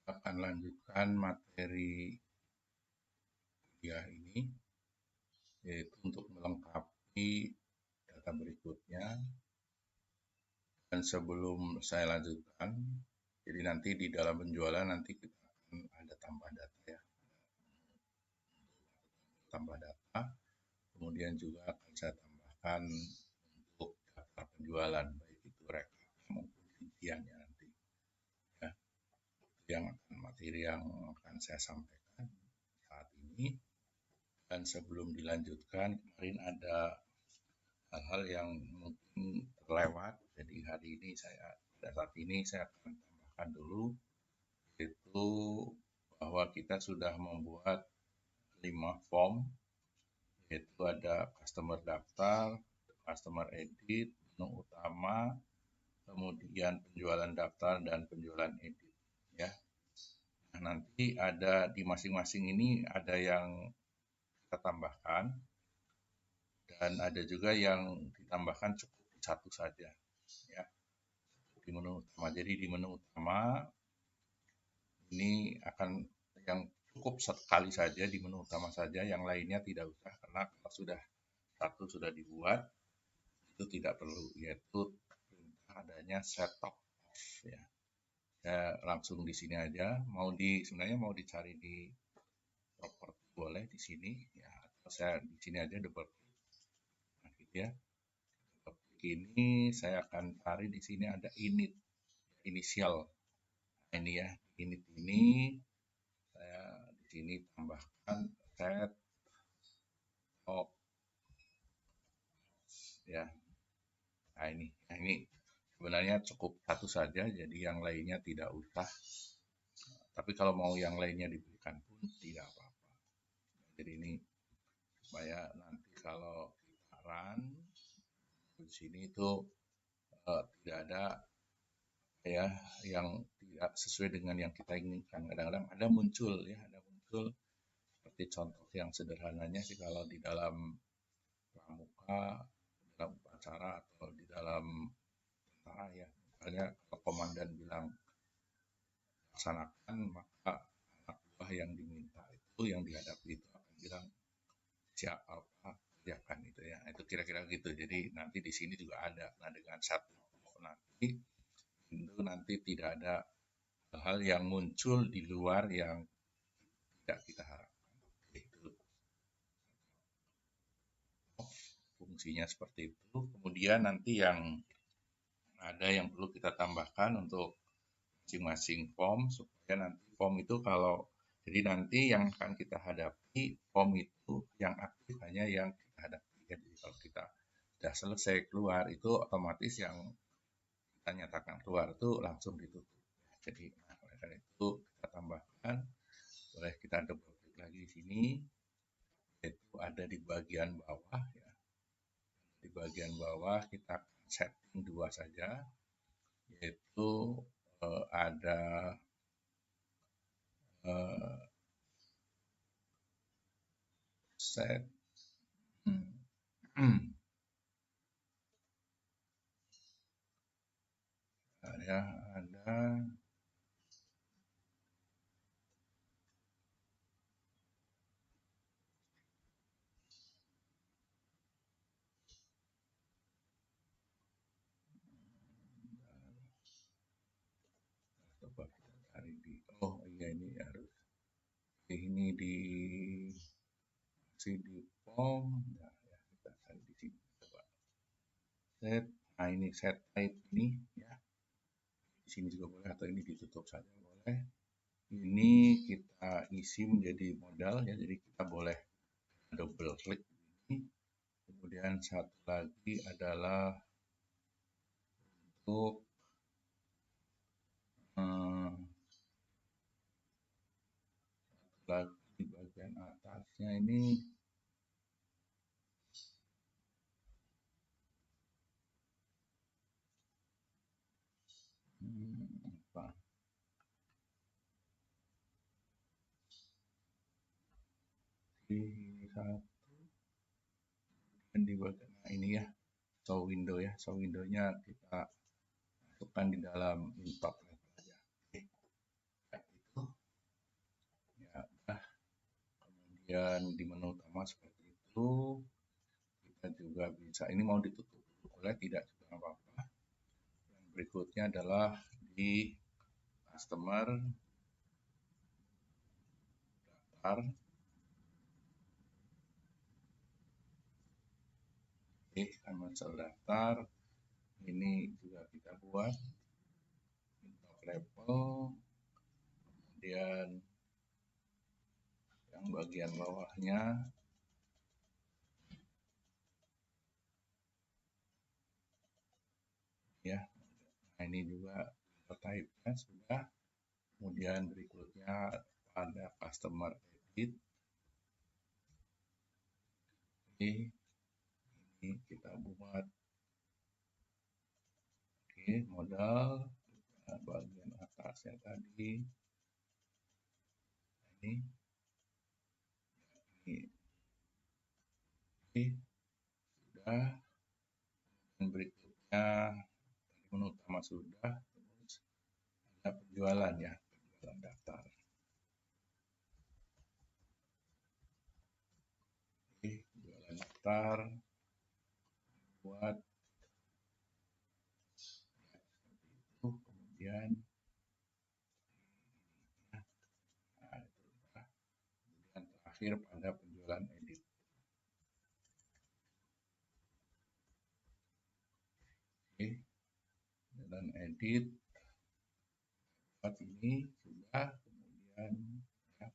akan lanjutkan materi kuliah ini, yaitu untuk melengkapi data berikutnya. Dan sebelum saya lanjutkan, jadi nanti di dalam penjualan nanti kita akan ada tambah data ya, tambah data. Kemudian juga akan saya tambahkan untuk daftar penjualan, baik itu rekap maupun rinciannya nanti. Ya, yang materi yang akan saya sampaikan saat ini. Dan sebelum dilanjutkan, kemarin ada hal-hal yang mungkin terlewat. Jadi hari ini pada saat ini saya akan tambahkan dulu, yaitu bahwa kita sudah membuat 5 form, yaitu ada customer daftar, customer edit, menu utama, kemudian penjualan daftar dan penjualan edit. Ya, nah, nanti ada di masing-masing ini ada yang kita tambahkan dan ada juga yang ditambahkan cukup satu saja. Ya, di menu utama. Jadi di menu utama ini akan yang cukup sekali saja di menu utama saja, yang lainnya tidak usah karena kalau sudah dibuat itu tidak perlu, yaitu perintah adanya set top off ya. Saya langsung di sini aja, sebenarnya mau dicari di properti boleh di sini ya, atau saya di sini aja double klik. Nah, gitu ya. Double klik ini saya akan cari di sini ada inisial. Nah, ini ya, init ini saya di sini tambahkan set top ya. Nah ini sebenarnya cukup satu saja, jadi yang lainnya tidak usah. Tapi kalau mau yang lainnya diberikan pun tidak apa-apa. Jadi ini supaya nanti kalau kita run di sini itu tidak ada ya yang tidak sesuai dengan yang kita inginkan. Kadang-kadang ada muncul seperti contoh yang sederhananya sih, kalau di dalam pramuka, dalam upacara atau di dalam tentara ya, misalnya kalau komandan bilang laksanakan, maka anak buah yang diminta itu yang dihadapi itu akan bilang siapa kerjakan itu ya, itu kira-kira gitu. Jadi nanti di sini juga ada. Nah, dengan satu nanti itu nanti tidak ada hal yang muncul di luar yang tidak kita harapkan. Itu fungsinya seperti itu. Kemudian nanti yang ada yang perlu kita tambahkan untuk masing-masing form, supaya nanti form itu jadi nanti yang akan kita hadapi form itu yang aktif hanya yang kita hadapi. Jadi kalau kita sudah selesai keluar itu otomatis yang kita nyatakan keluar itu langsung ditutup. Jadi oleh karena itu kita tambahkan, boleh kita double klik lagi di sini, yaitu ada di bagian bawah ya. Di bagian bawah kita setting 2 saja, yaitu ada set ya, ada coba kita cari iya ini harus ini di form ya, kita cari di sini, coba set. Nah, ini set type ini ya, di sini juga boleh, atau ini ditutup saja boleh. Ini kita isi menjadi modal ya, jadi kita boleh double klik ini. Kemudian satu lagi adalah untuk lagi di bagian atasnya ini apa? Di satu dan di bagian ini ya, show window-nya kita masukkan di dalam top level aja. Oke. Ya, itu Dan di menu utama seperti itu, kita juga bisa, ini mau ditutup boleh, tidak juga apa-apa. Yang berikutnya adalah di customer daftar. Karena daftar ini juga kita buat top level, kemudian yang bagian bawahnya ya. Nah, ini juga type-nya sudah. Kemudian berikutnya ada customer edit. Ini kita buat modal bagian atasnya tadi. Ini sudah. Dan berikutnya menu utama sudah, terus ada penjualan ya, penjualan daftar. Penjualan daftar buat itu, kemudian terakhir pada penjualan edit. Dan edit buat ini sudah, kemudian ya,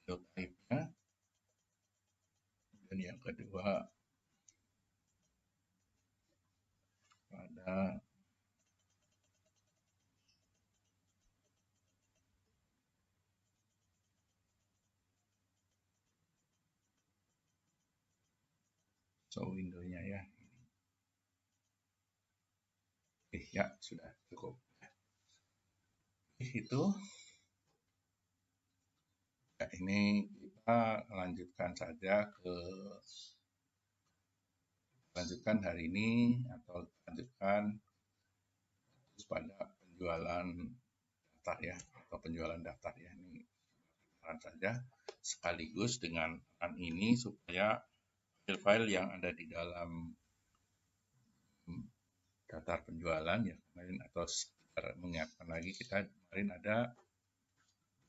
type-nya. Dan yang kedua pada show window-nya ya. Ya sudah cukup. Itu ya, ini kita lanjutkan saja lanjutkan hari ini, atau lanjutkan pada penjualan daftar ya, atau penjualan daftar ya. Ini saja sekaligus dengan ini supaya file-file yang ada di dalam daftar penjualan ya kemarin, atau mengingatkan lagi, kita kemarin ada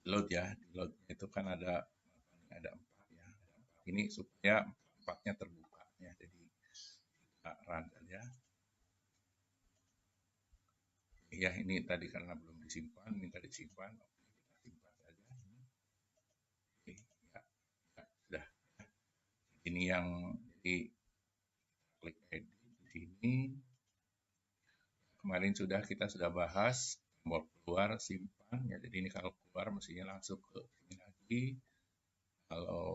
load ya, di loadnya itu kan ada 4 ya, ini supaya 4-nya terbuka ya, jadi kita run saja ya. Ini tadi karena belum disimpan, minta disimpan, oke, kita simpan saja ini. Oke, ya, sudah. Ini yang jadi klik edit di sini. Kemarin kita sudah bahas tombol keluar, simpan ya. Jadi ini kalau keluar mestinya langsung ke ini lagi. Kalau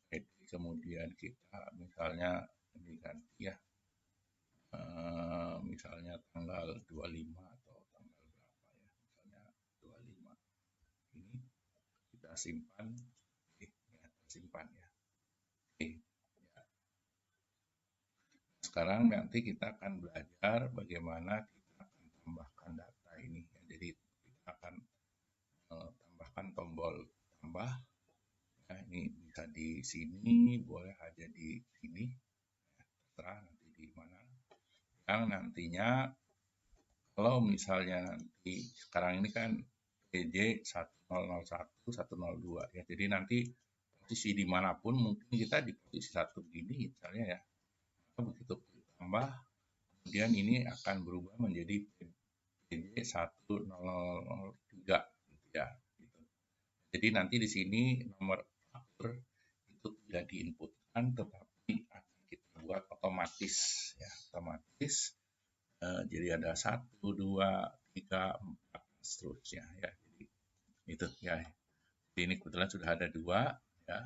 edit kemudian kita misalnya ini ganti ya, misalnya tanggal 25 atau tanggal berapa ya, misalnya 25 ini kita simpan, ya, simpan ya. Ya. Sekarang nanti kita akan belajar bagaimana kita akan tambahkan data ini ya. Jadi kita akan tambahkan tombol tambah ya. Ini bisa di sini, boleh aja di sini ya, terserah nanti di mana. Yang nantinya kalau misalnya nanti sekarang ini kan PJ 1001 102 ya, jadi nanti posisi dimanapun mungkin kita di posisi 1 gini misalnya ya, begitu tambah kemudian ini akan berubah menjadi PJ 1003 gitu ya, gitu. Jadi nanti di sini nomor aktor itu tidak diinputkan, tetapi akan kita buat otomatis ya, otomatis. Jadi ada 1, 2, 3, 4 seterusnya ya. Jadi itu ya. Jadi ini kebetulan sudah ada 2 ya,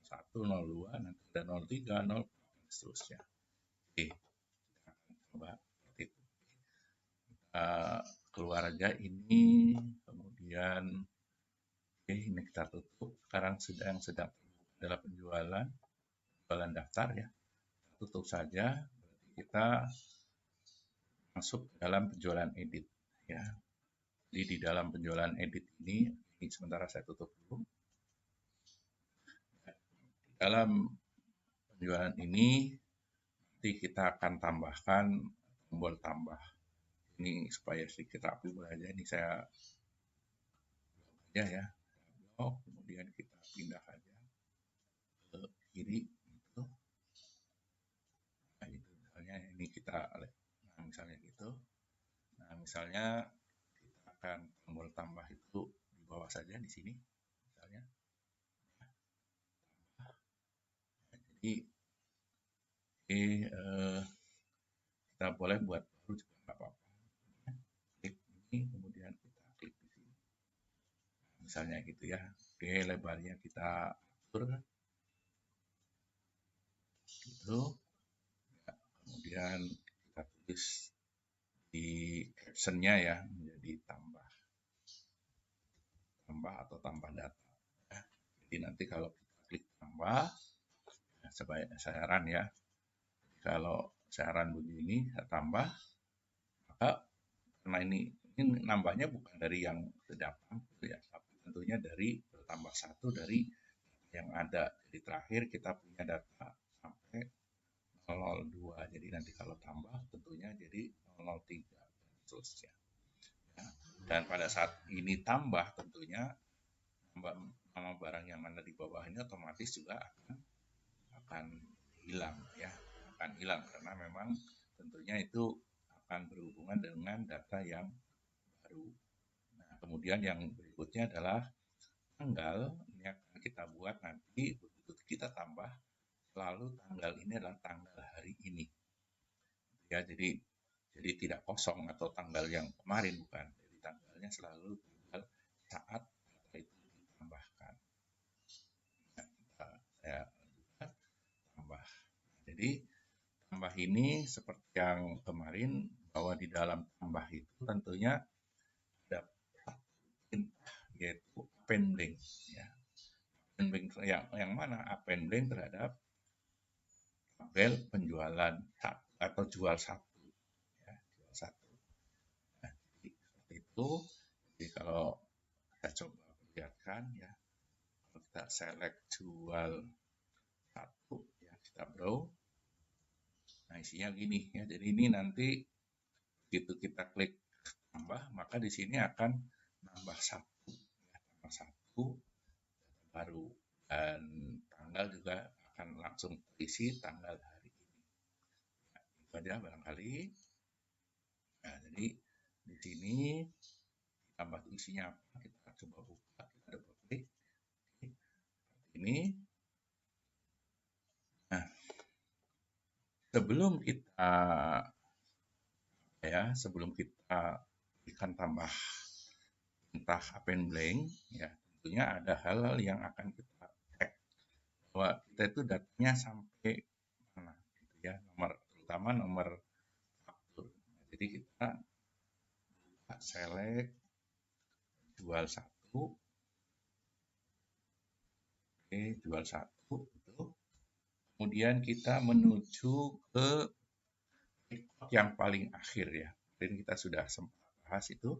1, 02, nanti ada 03, 04 seterusnya. Oke, kita akan coba seperti itu. Kita keluar aja ini, kemudian ini kita tutup. Sekarang sedang adalah penjualan daftar ya. Kita tutup saja. Berarti kita masuk ke dalam penjualan edit ya. Jadi di dalam penjualan edit ini sementara saya tutup dulu. dalam penjualan ini nanti kita akan tambahkan tombol tambah. Ini supaya sedikit rapi aja, ini saya blok aja ya, blok, kemudian kita pindah aja ke kiri gitu. Nah, itu misalnya ini kita, nah misalnya gitu. Nah, misalnya kita akan tombol tambah itu di bawah saja di sini misalnya. Nah, jadi kita boleh buat baru juga nggak apa-apa. Klik ini, kemudian kita klik di sini. Misalnya gitu ya. Oke, lebarnya kita atur gitu. Ya, kemudian kita tulis di captionnya ya menjadi tambah atau tambah data. Ya. Jadi nanti kalau kita klik tambah, ya, sebaiknya saran ya. Kalau saran begini saya tambah, maka karena ini nambahnya bukan dari yang terdapat ya, tapi tentunya dari bertambah satu dari yang ada. Jadi terakhir kita punya data sampai 002. Jadi nanti kalau tambah tentunya jadi 003 dan seterusnya. Ya. Dan pada saat ini tambah tentunya nama barang yang ada di bawah ini otomatis juga akan hilang ya, akan hilang karena memang tentunya itu akan berhubungan dengan data yang baru. Nah, kemudian yang berikutnya adalah tanggal. Ini akan kita buat nanti begitu kita tambah selalu tanggal ini adalah tanggal hari ini. Ya, jadi tidak kosong atau tanggal yang kemarin, bukan. Jadi tanggalnya selalu tanggal saat data itu ditambahkan. Nah, saya lanjutkan tambah. Jadi tambah ini seperti yang kemarin bahwa di dalam tambah itu tentunya ada perintah yaitu append blank ya. Append blank yang mana? Append blank terhadap tabel penjualan atau jual satu ya, jual satu. Nah, jadi seperti itu. Jadi kalau kita coba perlihatkan ya, kalau kita select jual satu ya, kita browse. Nah, isinya gini ya. Jadi ini nanti begitu kita klik tambah, maka di sini akan nambah satu ya, tambah satu baru, dan tanggal juga akan langsung terisi tanggal hari ini. Nah, itu aja barangkali. Nah, jadi di sini tambah isinya apa, kita coba buka, kita double klik seperti ini. Nah, sebelum kita berikan tambah entah append blank ya, tentunya ada hal-hal yang akan kita cek bahwa kita itu datanya sampai mana gitu ya, terutama nomor faktur. Nah, jadi kita buka select jual satu, oke, jual satu itu. Kemudian kita menuju ke record yang paling akhir ya. Dan kita sudah sempat bahas itu.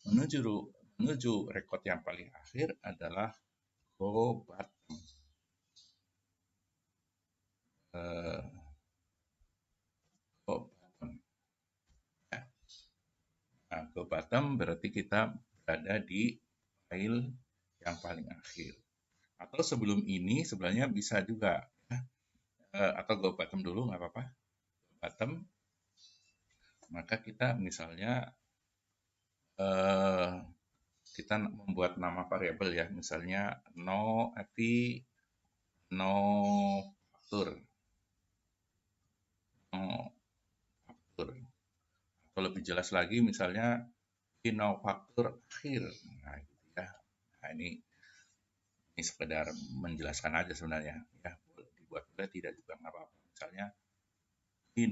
Menuju record yang paling akhir adalah go bottom. Go bottom. Ya. Nah, go bottom berarti kita berada di file yang paling akhir. Atau sebelum ini sebenarnya bisa juga ya. Atau go bottom dulu nggak apa-apa. Bottom. Maka kita misalnya kita membuat nama variabel ya, misalnya no faktur, atau lebih jelas lagi misalnya no faktur akhir. Nah, gitu ya. Nah, ini sekedar menjelaskan aja sebenarnya ya, dibuat boleh tidak juga nggak apa-apa. Misalnya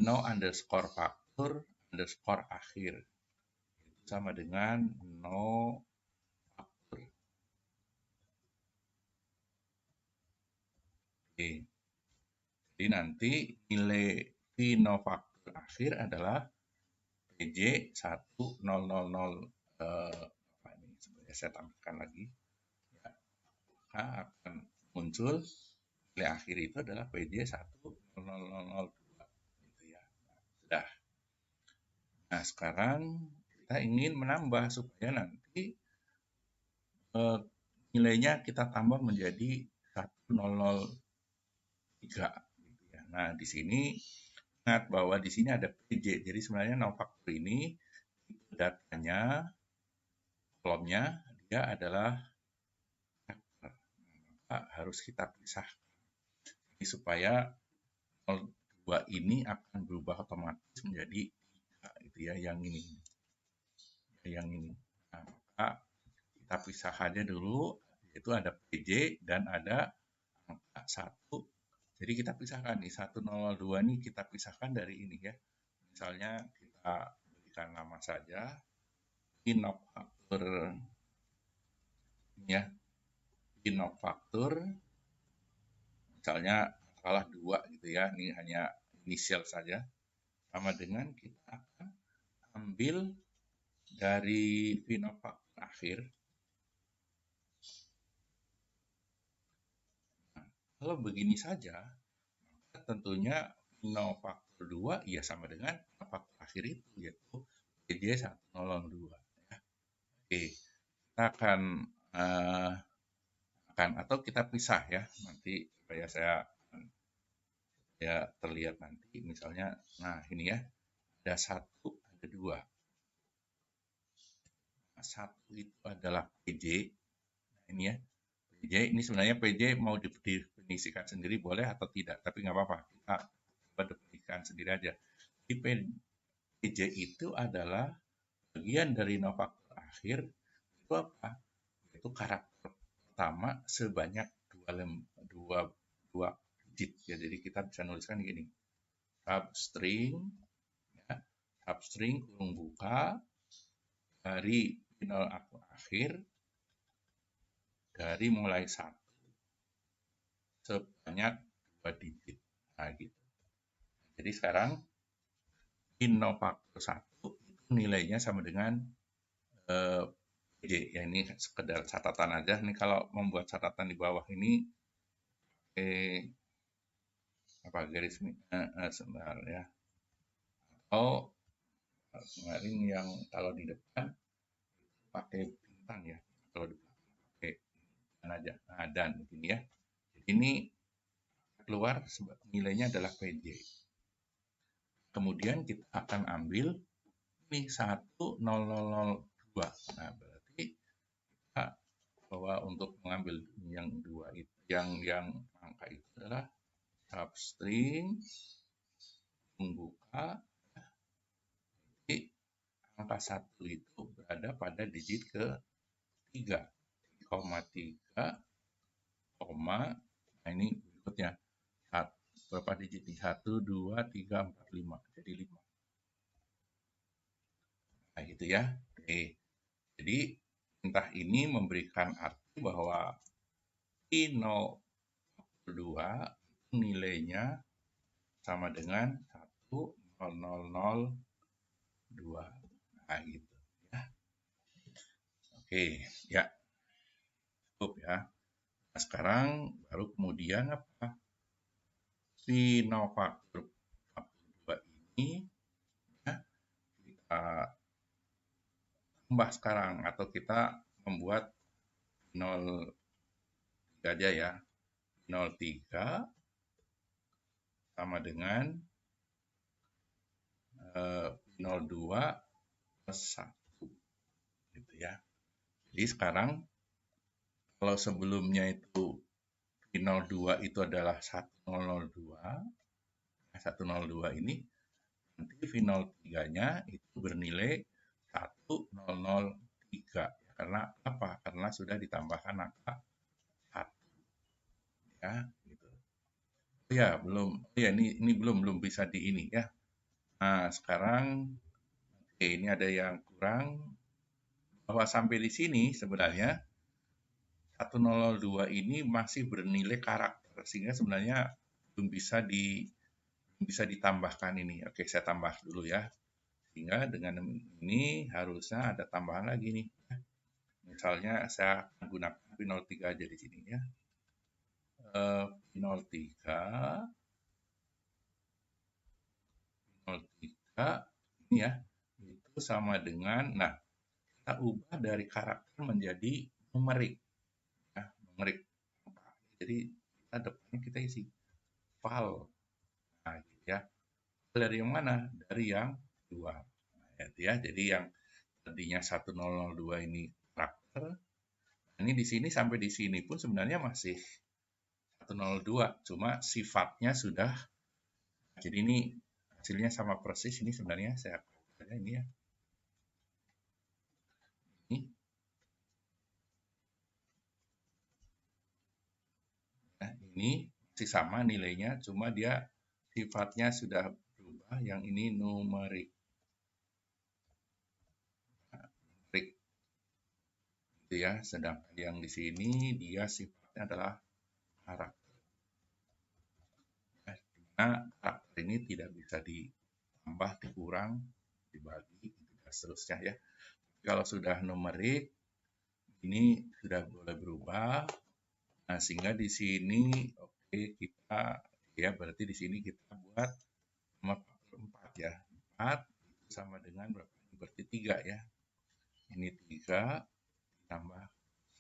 no underscore faktur underscore akhir itu sama dengan no faktur. Oke. Jadi nanti nilai no faktur akhir adalah PJ 1000, apa ini sebenarnya saya tampilkan lagi ya, maka akan muncul nilai akhir itu adalah PJ 10002 gitu ya. Sudah. Nah, sekarang kita ingin menambah supaya nanti nilainya kita tambah menjadi 1003 gitu ya. Nah, di sini ingat bahwa di sini ada PJ. Jadi sebenarnya no factor ini datanya kolomnya dia adalah factor. Maka harus kita pisah. Jadi supaya 02 ini akan berubah otomatis menjadi 3 gitu ya, yang ini. Yang ini. Nah, maka kita pisah aja dulu, yaitu ada PJ dan ada angka 1. Jadi kita pisahkan nih, 102 ini kita pisahkan dari ini ya. Misalnya kita berikan nama saja inok faktor ya, inok faktor misalnya kalah 2 gitu ya, ini hanya inisial saja, sama dengan kita akan ambil dari inok faktor akhir. Nah, kalau begini saja, maka tentunya inok faktor 2 ya sama dengan faktor akhir itu, yaitu PJ 102 ya. Oke, kita akan atau kita pisah ya, nanti supaya ya terlihat nanti misalnya, nah ini ya, ada 1, ada 2. Nah, 1 itu adalah PJ, nah ini ya, PJ ini sebenarnya PJ mau didefinisikan sendiri boleh atau tidak, tapi nggak apa-apa, kita definisikan sendiri aja. Jadi PJ itu adalah bagian dari no faktor akhir, itu apa? Itu karakter pertama sebanyak 2 digit ya. Jadi kita bisa nuliskan gini, substring ya, substring kurung buka dari final akhir dari mulai 1 sebanyak 2 digit. Nah, gitu. Jadi sekarang final faktor 1 itu nilainya sama dengan PJ ya, ini sekedar catatan aja. Ini kalau membuat catatan di bawah ini apa garis sebentar ya, atau kemarin yang kalau di depan pakai bintang ya, kalau di belakang pakai dan aja. Nah, dan begini ya, jadi ini keluar nilainya adalah PJ. Kemudian kita akan ambil ini 10002. Nah, berarti kita bahwa untuk mengambil yang 2 itu yang angka itu adalah substring membuka, jadi angka 1 itu berada pada digit ke 3, 3,3, nah ini berikutnya berapa digit nih? 1, 2, 3, 4, 5, jadi 5. Nah gitu ya. Oke. Jadi perintah ini memberikan arti bahwa I02 nilainya sama dengan 10002. Nah gitu ya. Oke, ya. Cukup ya. Nah, sekarang baru kemudian apa? Final faktor 2 ini ya, kita tambah sekarang atau kita membuat 03 aja ya. 03 sama dengan 02 plus 1 gitu ya. Jadi sekarang kalau sebelumnya itu 02 itu adalah 1002, 102 ini nanti 03-nya itu bernilai 1003. Karena apa? Karena sudah ditambahkan angka 1 ya gitu. Ya, belum. Ya, ini belum bisa di ini ya. Nah, sekarang oke, ini ada yang kurang bahwa sampai di sini sebenarnya 1002 ini masih bernilai karakter sehingga sebenarnya belum bisa ditambahkan ini. Oke, saya tambah dulu ya. Sehingga dengan ini harusnya ada tambahan lagi nih. Misalnya saya menggunakan 03 aja di sini ya. P03 ini ya, itu sama dengan, nah kita ubah dari karakter menjadi numerik ya, numerik. Jadi kita depannya kita isi val, nah gitu ya. Dari yang mana? Dari yang dua, nah, ya. Jadi yang tadinya 1002 ini karakter, ini di sini sampai di sini pun sebenarnya masih 102, cuma sifatnya sudah, jadi ini hasilnya sama persis. Ini sebenarnya saya ini ya, ini, nah ini masih sama nilainya, cuma dia sifatnya sudah berubah. Yang ini numerik, numerik gitu ya. Sedangkan yang di sini dia sifatnya adalah karakter. Nah, karakter ini tidak bisa ditambah, dikurang, dibagi, dan seterusnya ya. Kalau sudah numerik, ini sudah boleh berubah. Nah, sehingga di sini oke, kita ya berarti di sini kita buat nomor faktor 4 ya. 4 itu sama dengan berapa? Berarti 3 ya. Ini 3 tambah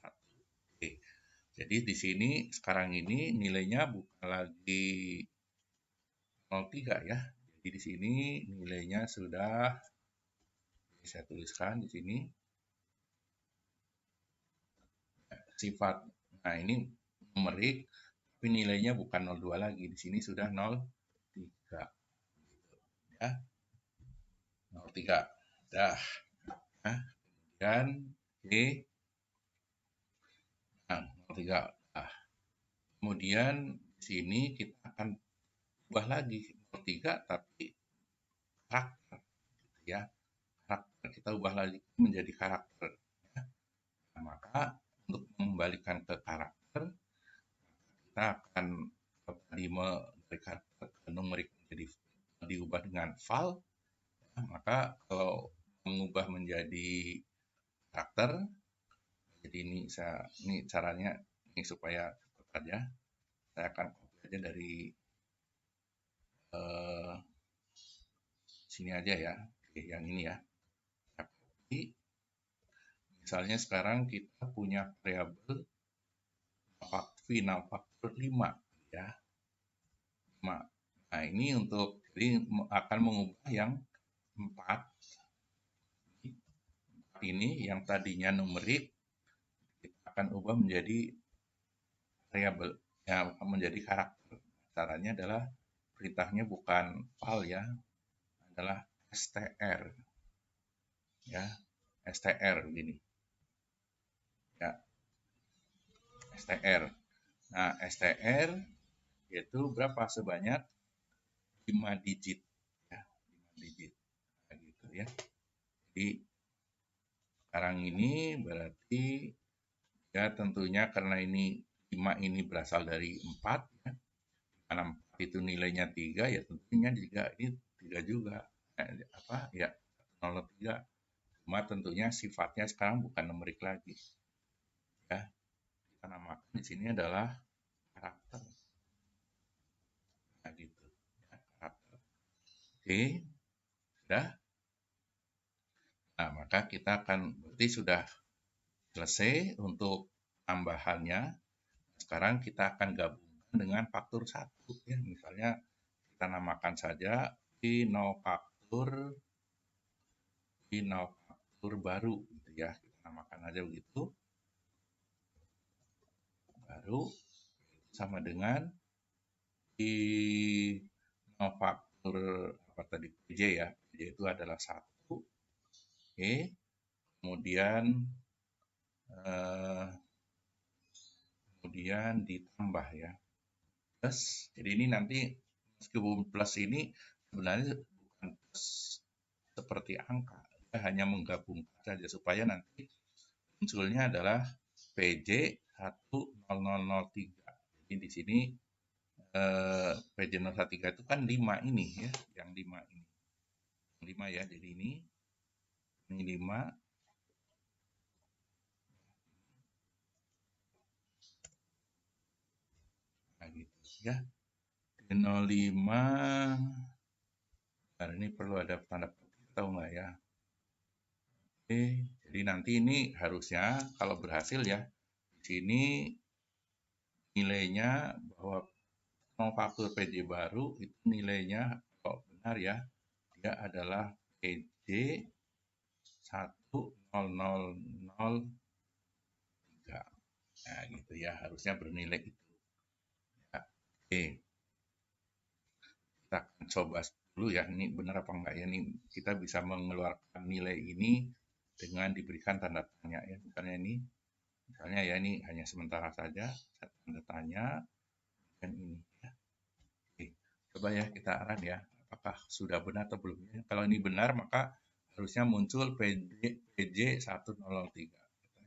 1. Oke. Jadi di sini sekarang ini nilainya bukan lagi 03 ya. Jadi di sini nilainya sudah, saya tuliskan di sini sifat. Nah, ini numerik tapi nilainya bukan 02 lagi. Di sini sudah 03. Ya. 03. Dah. Nah, kemudian G. Nah, 03. Nah, kemudian di sini kita akan ubah lagi 03 tapi karakter gitu ya. Karakter kita ubah lagi menjadi karakter ya. Nah, maka untuk mengembalikan ke karakter kita akan tadi dari karakter ke numerik menjadi diubah dengan val ya. Maka kalau mengubah menjadi karakter, jadi ini caranya ini supaya cepat aja. Saya akan copy aja dari sini aja ya. Oke, yang ini ya. Saya copy. Misalnya sekarang kita punya variabel final faktor 5 ya. 5. Nah, ini untuk jadi akan mengubah yang 4 ini yang tadinya numerik kita akan ubah menjadi variabel ya, menjadi karakter. Caranya adalah perintahnya bukan val ya, adalah str ya, str begini ya, str. Nah, str yaitu berapa? Sebanyak 5 digit ya, 5 digit nah, gitu ya. Jadi sekarang ini berarti ya tentunya karena ini 5 ini berasal dari 4 ya. Karena 4 itu nilainya 3 ya tentunya juga ini 3 juga. Apa ya 03. Cuma tentunya sifatnya sekarang bukan numerik lagi. Ya. Kita namakan di sini adalah karakter. Nah, gitu. Ya, karakter. Oke. Sudah. Nah, maka kita akan berarti sudah selesai untuk tambahannya. Sekarang kita akan gabungkan dengan faktor 1 ya. Misalnya kita namakan saja faktor baru gitu ya. Kita namakan aja begitu. Baru sama dengan faktor apa tadi PJ ya. PJ itu adalah 1. Oke. Kemudian ditambah ya. Plus. Jadi ini nanti meskipun plus ini sebenarnya bukan plus seperti angka. Kita hanya menggabungkan saja supaya nanti munculnya adalah PJ 10003. Jadi di sini PJ 013 itu kan 5 ini ya, yang 5 ini. 5 ya, jadi ini 5. gitu ya. D05, nah ini perlu ada tanda petik atau enggak ya? Oke, jadi nanti ini harusnya kalau berhasil ya, di sini nilainya bahwa faktor PJ baru itu nilainya kalau benar ya, dia adalah PJ 10003. Nah, gitu ya, harusnya bernilai itu. Ya, oke. Kita akan coba dulu ya, ini benar apa enggak ya, ini kita bisa mengeluarkan nilai ini dengan diberikan tanda tanya ya. Misalnya ya ini hanya sementara saja, tanda tanya, dan ini ya. Oke, coba ya kita run ya, apakah sudah benar atau belum ya. Kalau ini benar, maka harusnya muncul PJ 1003.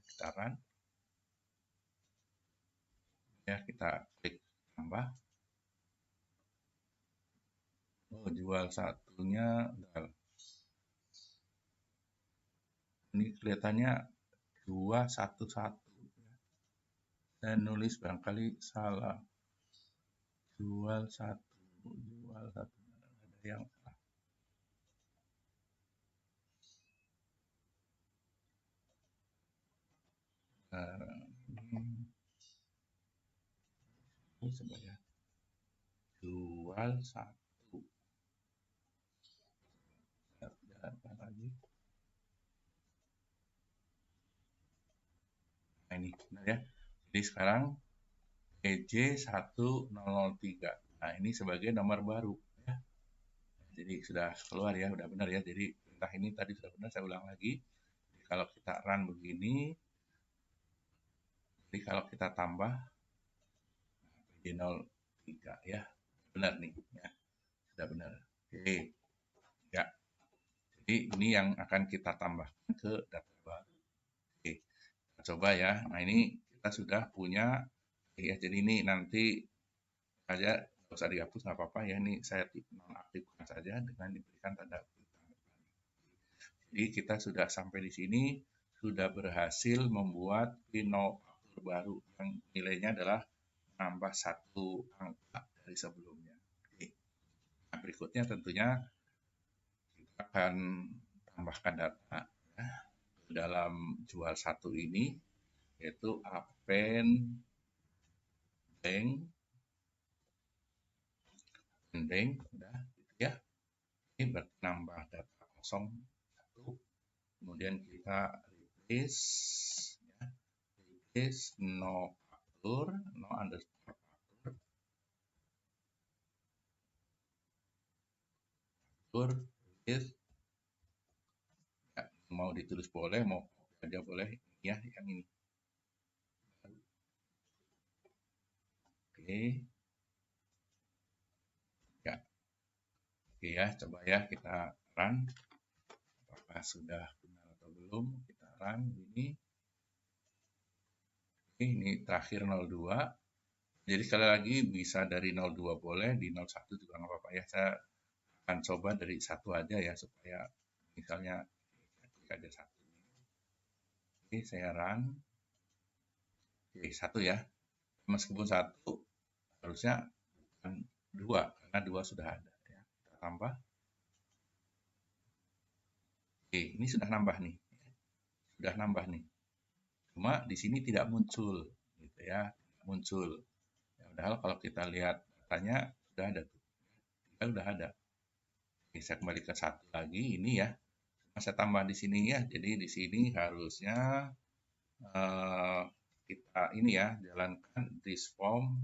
Kita run. Ya, kita klik tambah. Oh, jual satunya, ini kelihatannya 211. Saya nulis barangkali salah. Jual satu, ada yang salah. Ini sebenarnya jual satu. Jalankan lagi. Nah ini benar ya. Jadi sekarang PJ 1003. Nah ini sebagai nomor baru ya. Jadi sudah keluar ya, udah benar ya. Jadi perintah ini tadi sudah benar, saya ulang lagi. Jadi kalau kita run begini, jadi kalau kita tambah PJ 03 ya, benar nih ya, sudah benar. Oke ya, jadi ini yang akan kita tambahkan ke data baru. Oke, kita coba ya. Nah ini kita sudah punya ya, jadi ini nanti saja nggak usah dihapus, nggak apa-apa ya, ini saya nonaktifkan saja dengan diberikan tanda. Jadi kita sudah sampai di sini, sudah berhasil membuat faktor baru yang nilainya adalah menambah satu angka dari sebelumnya. Oke. Nah, berikutnya tentunya kita akan tambahkan data ya, dalam jual satu ini, yaitu append bank, udah gitu ya. Ini bertambah data kosong satu, kemudian kita replace ya, replace no faktor, no underscore faktor with ya, mau ditulis boleh, mau aja boleh ya, yang ini. Oke ya, oke ya, coba ya kita run apakah sudah benar atau belum. Kita run ini. Oke, ini terakhir 02. Jadi sekali lagi bisa dari 02 boleh, di 01 juga nggak apa-apa ya. Saya akan coba dari satu aja ya, supaya misalnya klik aja satu. Oke, saya run. Oke, satu ya. Meskipun satu, harusnya bukan dua, karena dua sudah ada ya. Kita tambah. Oke, ini sudah nambah nih. Sudah nambah nih. Cuma di sini tidak muncul, gitu ya. Tidak muncul. Ya, padahal kalau kita lihat datanya sudah ada tuh. Sudah ada. Oke, saya kembali ke satu lagi ini ya. Saya tambah di sini ya. Jadi di sini harusnya kita ini ya, jalankan this form,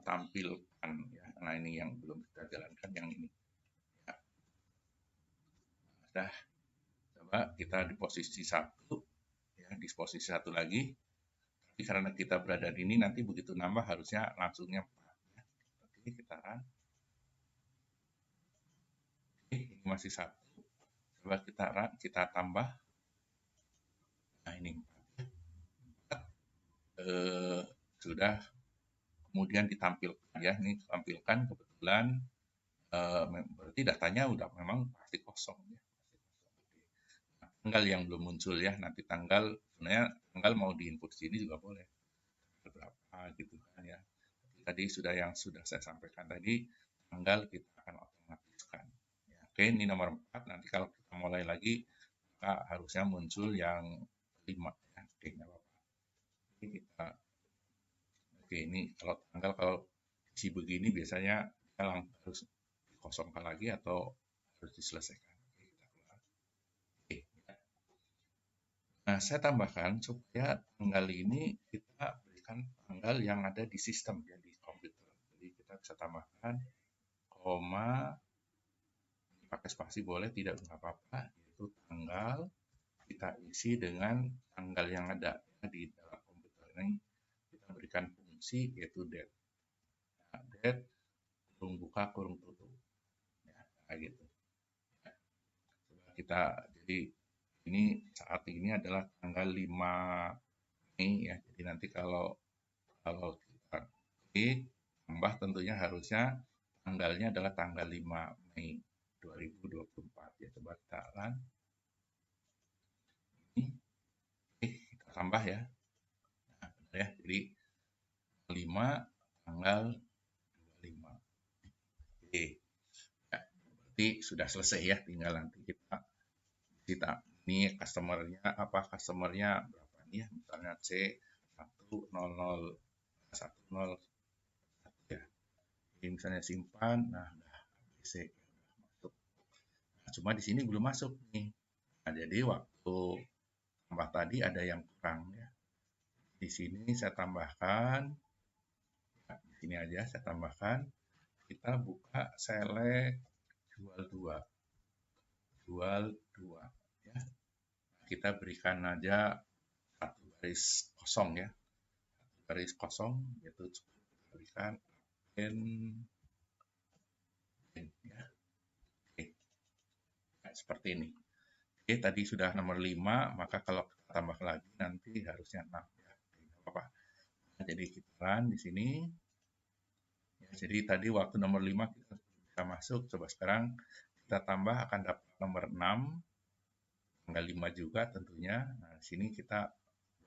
tampilkan ya. Nah ini yang belum kita jalankan, yang ini ya. Sudah, coba kita di posisi satu ya, di posisi satu lagi. Tapi karena kita berada di ini, nanti begitu nambah harusnya langsungnya 4 ya. Oke, kita run. Oke, ini masih satu. Coba kita run, kita tambah. Nah ini 4 sudah, kemudian ditampilkan ya, ini tampilkan kebetulan berarti datanya udah memang pasti kosong ya. Nah, tanggal yang belum muncul ya, nanti tanggal sebenarnya tanggal mau diinput sini juga boleh. Berapa apa gitu kan ya. Tadi sudah saya sampaikan tadi, tanggal kita akan otomatiskan. Ya, oke, ini nomor 4. Nanti kalau kita mulai lagi, maka harusnya muncul yang 5 ya. Oke, nggak apa-apa. Oke, ini kalau tanggal kalau isi begini biasanya kita harus dikosongkan lagi atau harus diselesaikan. Oke, kita keluar. Oke, ya. Nah, saya tambahkan supaya tanggal ini kita berikan tanggal yang ada di sistem ya di komputer. Jadi kita bisa tambahkan koma, pakai spasi boleh, tidak apa-apa, yaitu tanggal kita isi dengan tanggal yang ada di dalam komputer ini. Kita berikan fungsi yaitu date. Nah, date kurung buka kurung tutup. Ya, kayak gitu. Ya. Coba kita jadi ini saat ini adalah tanggal 5 Mei ya. Jadi nanti kalau kita klik tambah tentunya harusnya tanggalnya adalah tanggal 5 Mei 2024 ya. Coba kita run. Ini kita tambah ya. Nah, benar ya. Jadi 5 tanggal 25. Oke. Ya, berarti sudah selesai ya, tinggal nanti kita ini customernya berapa nih ya, misalnya C100101 ya. Jadi misalnya simpan, nah udah ABC masuk. Nah, cuma di sini belum masuk nih. Nah, jadi waktu tambah tadi ada yang kurang ya. Di sini saya tambahkan, nah, di sini aja saya tambahkan, kita buka select jual 2 ya. Kita berikan aja satu garis kosong ya, satu garis kosong yaitu cukup kita berikan ya. Oke. Nah, seperti ini. Oke, tadi sudah nomor 5, maka kalau kita tambah lagi nanti harusnya 6 ya. Oke, apa-apa. Nah, jadi kita run di sini. Ya, jadi tadi waktu nomor 5 kita bisa masuk, coba sekarang kita tambah akan dapat nomor 6, tanggal 5 juga tentunya. Nah, di sini kita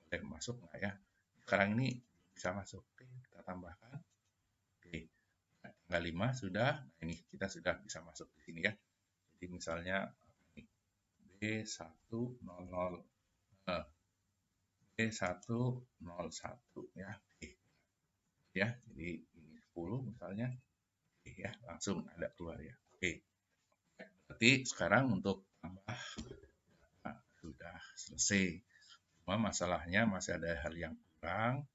boleh masuk nggak ya? Sekarang ini bisa masuk. Oke, kita tambahkan. Oke, nah, tanggal 5 sudah. Nah, ini kita sudah bisa masuk di sini ya. Jadi misalnya B100 B101 ya. Oke. Ya, jadi ini 10 misalnya. Oke ya, langsung ada keluar ya. Oke. Berarti sekarang untuk tambah sudah selesai. Cuma masalahnya masih ada hal yang kurang.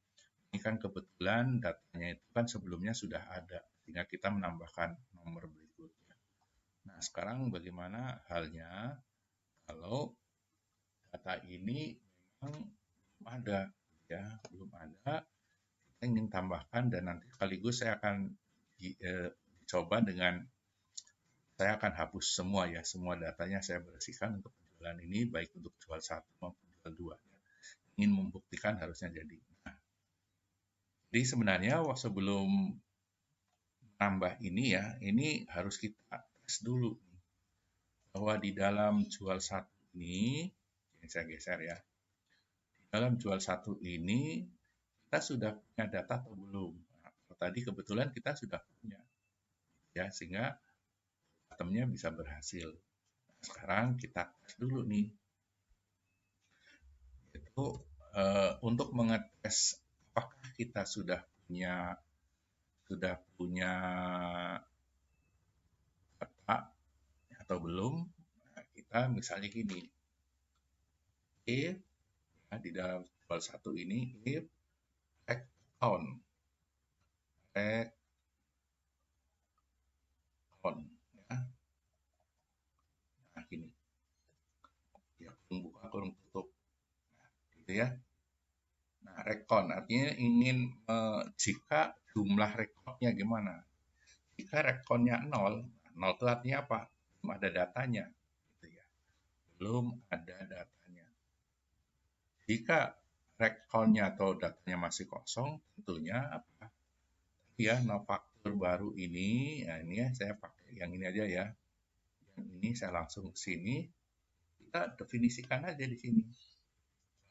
Ini kan kebetulan datanya itu kan sebelumnya sudah ada, sehingga kita menambahkan nomor berikutnya. Nah, sekarang bagaimana halnya kalau data ini memang belum ada, ya, belum ada, kita ingin tambahkan dan nanti sekaligus saya akan coba dengan saya akan hapus semua ya, semua datanya saya bersihkan untuk penjualan ini, baik untuk jual 1 maupun jual 2. Ya. Ingin membuktikan harusnya jadi. Nah, jadi sebenarnya sebelum nambah ini ya, ini harus kita tes dulu bahwa di dalam jual 1 ini, yang saya geser ya, di dalam jual 1 ini kita sudah punya data atau belum? Nah, tadi kebetulan kita sudah punya, ya, sehingga sistemnya bisa berhasil. Nah, sekarang kita tes dulu nih. Itu untuk mengetes apakah kita sudah punya data atau belum. Nah, kita misalnya gini, if ya, di dalam jual 1 ini if account ya. Nah, gini. Ya, kurung buka kurung tutup. Nah, gitu ya. Nah, rekon artinya ingin jika jumlah rekodnya gimana? Jika rekonnya 0, 0 itu artinya apa? Belum ada datanya, gitu ya. Belum ada datanya. Jika rekonnya atau datanya masih kosong, tentunya apa? Ya, no faktur baru ini, ya ini ya saya pakai yang ini aja ya. Yang ini saya langsung ke sini, kita definisikan aja di sini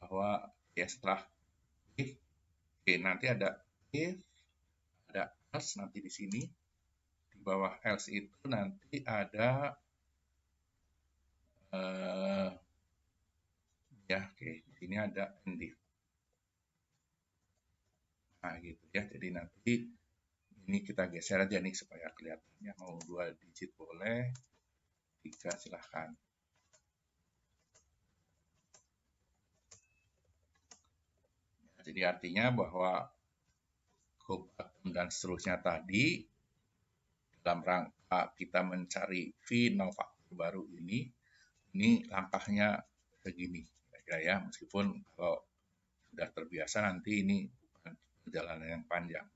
bahwa ya setelah if, oke, nanti ada if, ada else nanti di sini. Di bawah else itu nanti ada ya, oke, di sini ada and if. Nah, gitu ya. Jadi nanti ini kita geser aja nih supaya kelihatannya, mau 2 digit boleh, 3 silahkan. Jadi artinya bahwa go button dan seterusnya tadi dalam rangka kita mencari V0 faktor baru ini langkahnya begini ya, meskipun kalau sudah terbiasa nanti ini bukan perjalanan yang panjang.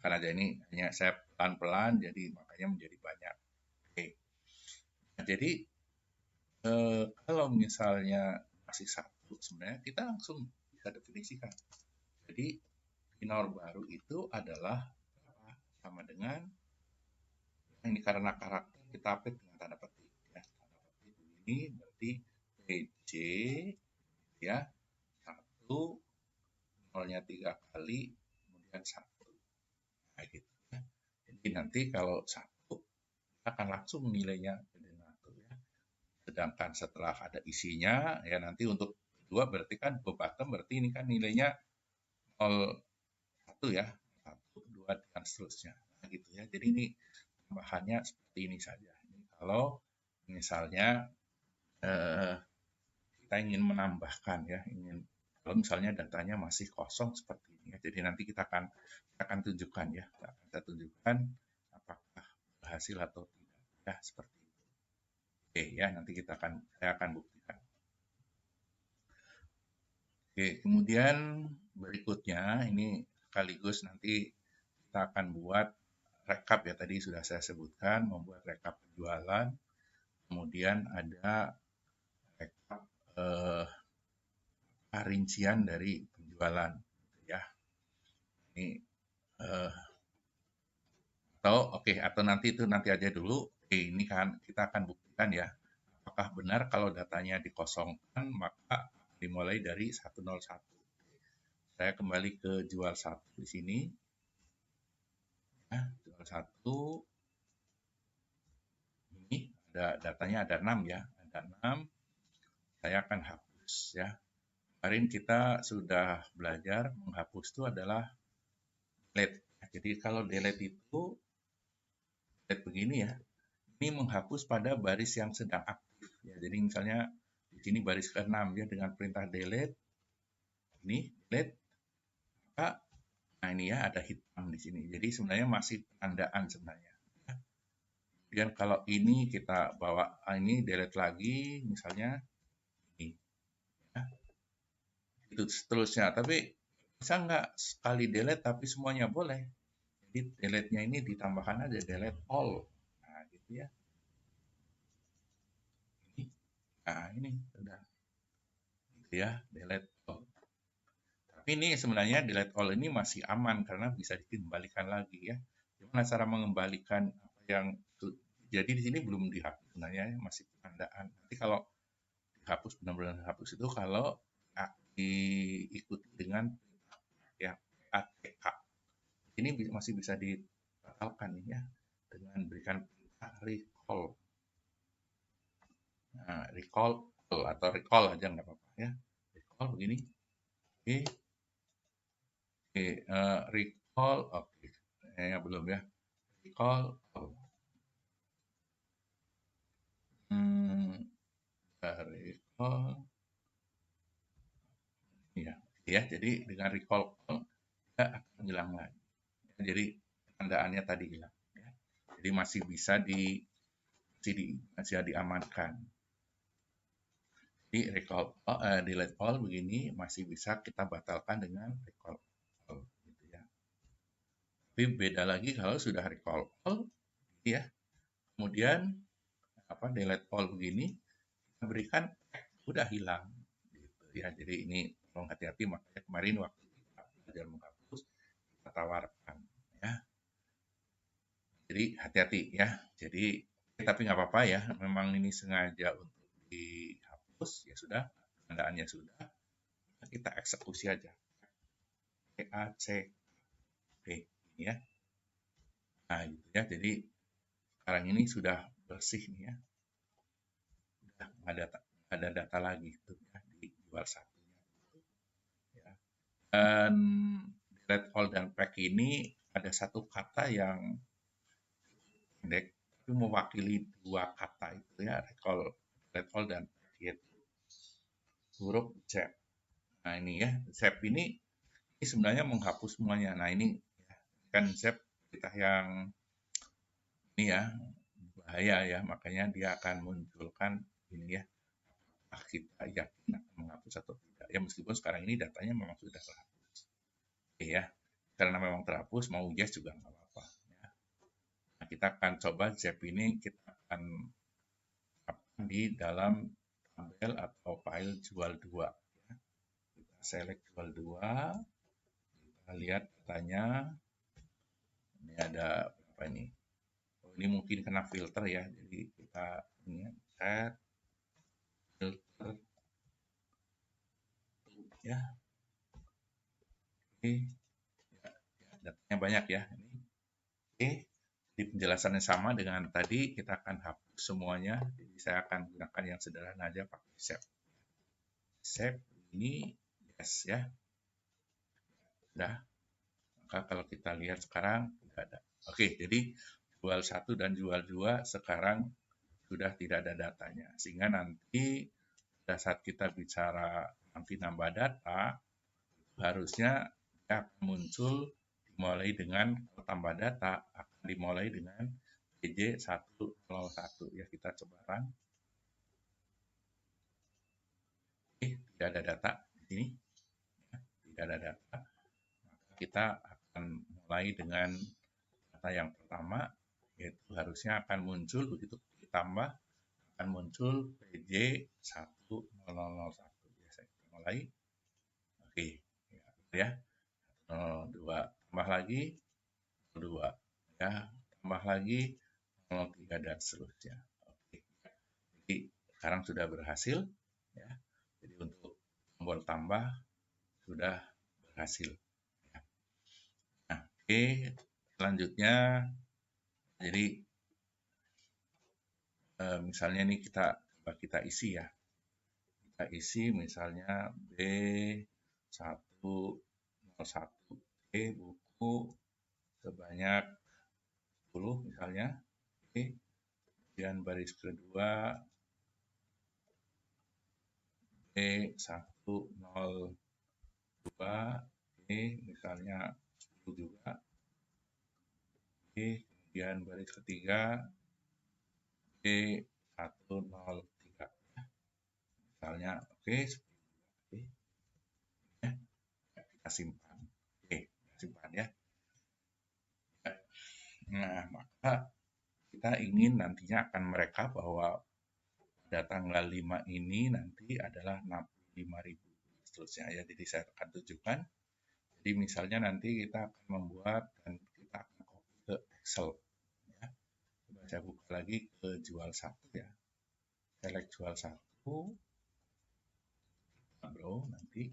Karena aja ini hanya saya pelan-pelan, jadi makanya menjadi banyak. Oke. Nah, jadi kalau misalnya masih satu, sebenarnya kita langsung bisa definisikan. Jadi binor baru itu adalah sama dengan ini, karena karakter kita update dengan tanda petik ya. Tanda petik ini berarti PJ ya, 1 nolnya 3 kali kemudian 1. Nah, gitu ya. Jadi nanti kalau 1 akan langsung nilainya dengan 1 ya. Sedangkan setelah ada isinya ya, nanti untuk 2 berarti kan go bottom, berarti ini kan nilainya 0, 1 ya, 1, 2 dan seterusnya. Nah, gitu ya. Jadi ini tambahannya seperti ini saja. Ini kalau misalnya kita ingin menambahkan ya, kalau misalnya datanya masih kosong seperti ini ya. Jadi nanti kita akan tunjukkan ya, kita tunjukkan apakah berhasil atau tidak ya, seperti itu. Oke ya, nanti saya akan buktikan. Oke, kemudian berikutnya ini sekaligus nanti kita akan buat rekap ya, tadi sudah saya sebutkan, membuat rekap penjualan, kemudian ada rekap rincian dari penjualan ya. Ini atau nanti aja dulu. Oke, ini kan kita akan buktikan ya, apakah benar kalau datanya dikosongkan maka dimulai dari 101. Saya kembali ke jual 1 di sini. Ya, jual 1 ini datanya ada 6 ya, ada 6. Saya akan hapus ya. Kemarin kita sudah belajar menghapus itu adalah delete. Jadi kalau delete itu delete begini ya. Ini menghapus pada baris yang sedang aktif ya. Jadi misalnya di sini baris ke-6 ya, dengan perintah delete ini delete, maka nah ini ya ada hitam di sini. Jadi sebenarnya masih penandaan sebenarnya. Kemudian kalau ini kita bawa ini delete lagi misalnya ini ya. Itu seterusnya. Tapi bisa nggak sekali delete tapi semuanya boleh? Jadi delete-nya ini ditambahkan aja delete all. Nah, gitu ya. Nah, ini sudah gitu ya, delete all. Tapi ini sebenarnya delete all ini masih aman karena bisa dikembalikan lagi ya. Gimana cara mengembalikan apa yang jadi di sini belum dihapus sebenarnya, masih penandaan. Nanti kalau dihapus, benar-benar dihapus itu kalau diikuti dengan ya ATK. Ini masih bisa dibatalkan ya dengan berikan perintah recall. Nah, recall atau recall aja nggak apa-apa ya. Recall begini. Oke. Oke, recall oke. Belum ya. Recall recall ya, jadi dengan recall dia akan hilang lagi. Jadi tandaannya tadi hilang ya. Jadi masih bisa masih diamankan. Jadi recall delete all begini masih bisa kita batalkan dengan recall all gitu ya. Tapi beda lagi kalau sudah recall all ya. Kemudian delete all begini kita berikan udah hilang gitu ya. Jadi ini tolong hati-hati, makanya kemarin waktu kita belajar menghapus kita tawarkan ya. Jadi hati-hati ya. Jadi tapi nggak apa-apa ya, memang ini sengaja untuk dihapus ya, sudah penandaannya sudah, kita eksekusi aja. PAC Oke, ini ya. Nah, gitu ya. Jadi sekarang ini sudah bersih nih ya. Udah nggak ada data lagi tuh ya di jual satunya. Ya. Dan red all dan pack ini ada satu kata yang pendek tapi mewakili dua kata itu ya, red all dan pack, yaitu huruf Z. Nah ini ya, Z ini sebenarnya menghapus semuanya. Nah ini ya, kan Z kita yang ini ya bahaya ya, makanya dia akan munculkan ini ya, apakah kita yakin akan menghapus atau tidak. Ya meskipun sekarang ini datanya memang sudah terhapus. Oke ya, karena memang terhapus mau yes juga nggak apa-apa. Ya. Nah, kita akan coba ZEP ini kita akan di dalam tabel atau file jual dua. Ya. Kita select jual dua, kita lihat datanya. Ini ada berapa ini? Oh, ini mungkin kena filter ya, jadi kita ini ya, set filter ya. Oke, ya, ya, datanya banyak ya. Ini. Oke, di penjelasannya sama dengan tadi, kita akan hapus semuanya. Jadi saya akan gunakan yang sederhana aja pakai save. Save ini yes ya. Sudah. Maka kalau kita lihat sekarang tidak ada. Oke, jadi jual satu dan jual dua sekarang sudah tidak ada datanya. Sehingga nanti pada saat kita bicara nanti nambah data, harusnya dia akan muncul dimulai dengan tambah data akan dimulai dengan PJ101 ya, kita coba run. Tidak ada data di sini ya, tidak ada data, maka kita akan mulai dengan data yang pertama, yaitu harusnya akan muncul begitu ditambah akan muncul PJ10001 ya. Saya mulai oke ya, 02 tambah lagi 02 ya, tambah lagi 03 dan seterusnya. Oke. Jadi sekarang sudah berhasil ya. Jadi untuk tombol tambah sudah berhasil. Ya. Nah, oke, selanjutnya jadi misalnya nih kita isi ya. Kita isi misalnya B101 buku sebanyak 10 misalnya. Oke. Kemudian baris kedua B102 misalnya 10 juga. Kemudian baris ketiga B103 misalnya oke, ya, kita simpan. Oke, kita simpan ya. Nah, maka kita ingin nantinya akan merekap bahwa pada tanggal 5 ini nanti adalah 65.000 seterusnya ya. Jadi saya akan tunjukkan. Jadi misalnya nanti kita akan membuat dan kita akan copy ke Excel ya. Coba saya buka lagi ke jual satu ya. Select jual satu. Bro, nanti.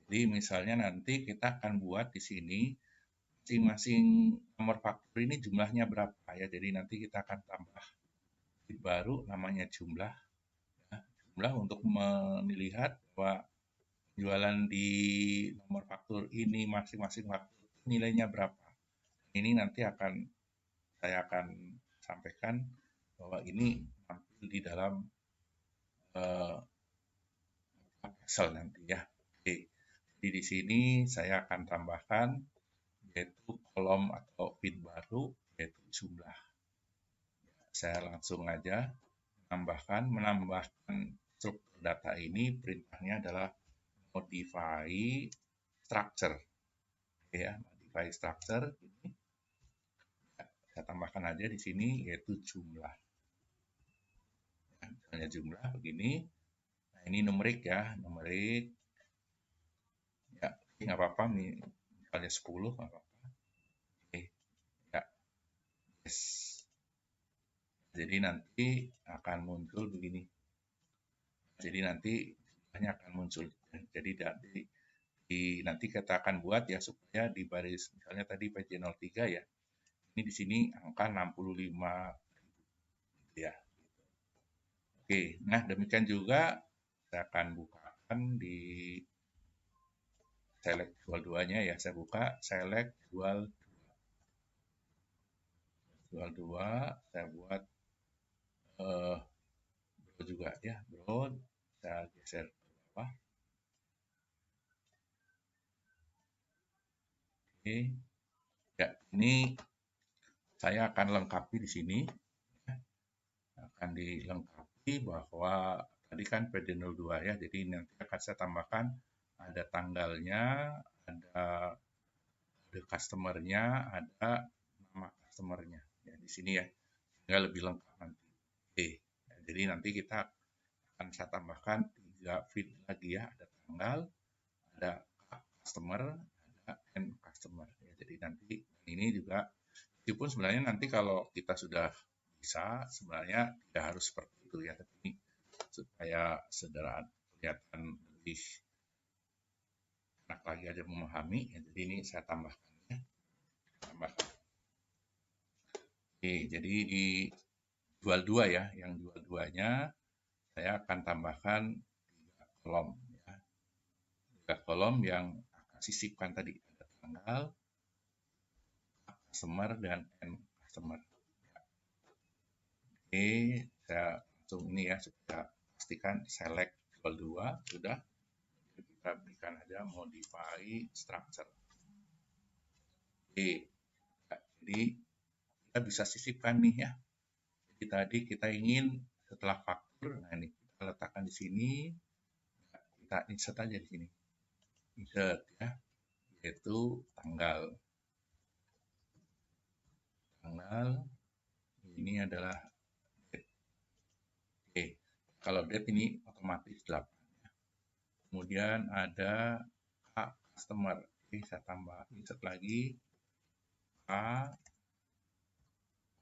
Jadi misalnya nanti kita akan buat di sini masing-masing nomor faktur ini jumlahnya berapa ya. Jadi nanti kita akan tambah baru namanya jumlah ya. Jumlah untuk melihat bahwa jualan di nomor faktur ini masing-masing faktur nilainya berapa. Ini nanti saya akan sampaikan bahwa ini tampil di dalam Excel nanti ya. Oke. Jadi di sini saya akan tambahkan yaitu kolom atau field baru yaitu jumlah. Saya langsung aja menambahkan struktur data ini, perintahnya adalah modify structure. Ya, modify structure ini saya tambahkan aja di sini yaitu jumlah. Ya, misalnya jumlah begini. Nah, ini numerik ya, numerik. Ya, nggak apa-apa nih, misalnya 10 nggak apa-apa. Oke, ya, yes. Jadi nanti akan muncul begini. Jadi nanti jumlahnya akan muncul. Jadi nanti kita akan buat ya supaya di baris misalnya tadi PJ03 ya. Ini di sini angka 65 gitu ya. Oke, nah demikian juga saya akan bukakan di select jual 2-nya ya. Saya buka select jual 2, saya buat bro juga ya, bro. Saya geser ke bawah. Oke. Ya, ini saya akan lengkapi di sini. Akan dilengkapi bahwa tadi kan PD02 ya, jadi nanti akan saya tambahkan ada tanggalnya, ada customer-nya, ada nama customer-nya. Ya, di sini ya, sehingga lebih lengkap nanti. Oke, ya, jadi nanti kita akan saya tambahkan 3 field lagi ya, ada tanggal, ada customer, ada end customer. Ya, jadi nanti ini juga, meskipun sebenarnya nanti kalau kita sudah bisa, sebenarnya tidak harus seperti itu ya, tapi supaya sederhana, kelihatan lebih enak lagi aja memahami, ya, jadi ini saya tambahkan ya. Tambahkan. Oke, jadi di jual 2 ya, yang jual 2-nya saya akan tambahkan 3 kolom ya. 3 kolom yang akan sisipkan tadi ada tanggal, customer dan end customer. Oke, saya langsung ini ya supaya pastikan select jual 2 sudah. Kita berikan aja modify structure. Oke, jadi kita bisa sisipkan nih ya. Jadi tadi kita ingin setelah faktur, nah ini kita letakkan di sini, kita insert aja di sini, insert ya, yaitu tanggal. Ini adalah date. Oke, kalau date ini otomatis 8. Kemudian ada customer. Oke, saya tambah insert lagi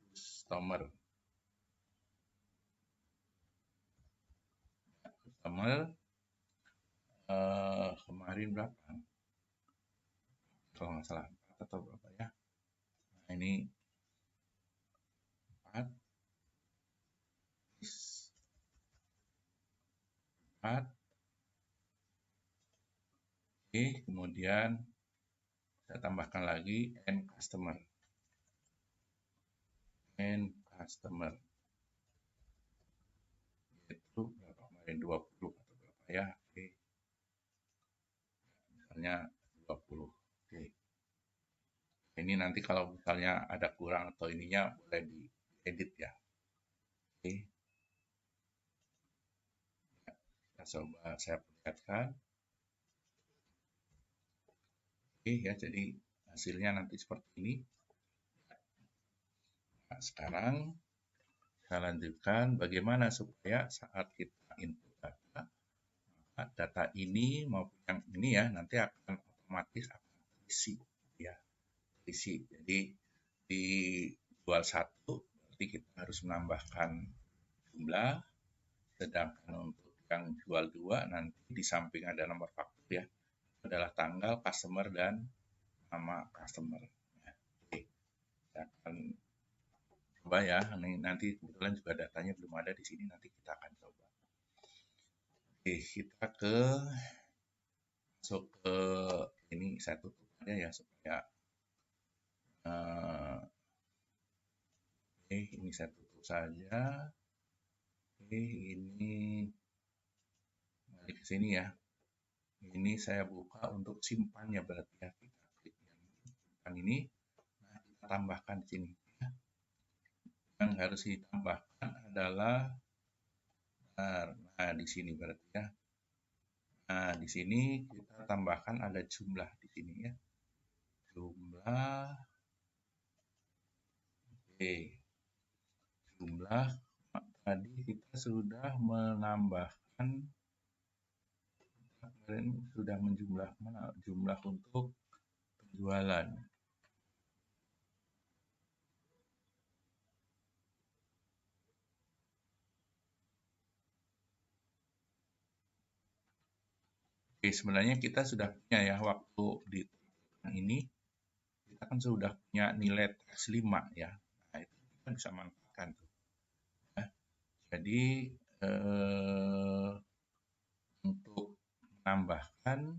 customer. Kemarin berapa? Kalau nggak salah 4 atau berapa ya? Nah, ini 4. Oke, kemudian saya tambahkan lagi end customer. Itu berapa kemarin 20 atau berapa ya? Oke. Misalnya 20. Oke. Ini nanti kalau misalnya ada kurang atau ininya boleh diedit ya. Oke. Kita coba saya perlihatkan. Oke ya, jadi hasilnya nanti seperti ini. Nah, sekarang saya lanjutkan bagaimana supaya saat kita input data, maka data ini maupun yang ini ya nanti akan otomatis akan terisi ya, terisi. Jadi di jual 1 berarti kita harus menambahkan jumlah, sedangkan untuk yang jual 2 nanti di samping ada nomor faktur ya, adalah tanggal, customer, dan nama customer. Ya, oke, saya akan coba ya, nanti kebetulan juga datanya belum ada di sini, nanti kita akan coba. Oke, kita masuk ke ini, saya tutup aja ya supaya oke, ini saya tutup saja. Oke, ini balik ke sini ya. Ini saya buka untuk simpannya berarti ya, kita klik yang simpan ini, nah kita tambahkan di sini ya. Yang harus ditambahkan adalah nah di sini berarti ya. Nah, di sini kita tambahkan ada jumlah di sini ya. Jumlah. Oke. Jumlah tadi kita sudah menambahkan, kemarin sudah menjumlah mana jumlah untuk penjualan. Oke, sebenarnya kita sudah punya ya waktu di ini kita kan sudah punya nilai teks 5 ya. Nah, itu kita bisa manfaatkan tuh. Ya. Jadi untuk menambahkan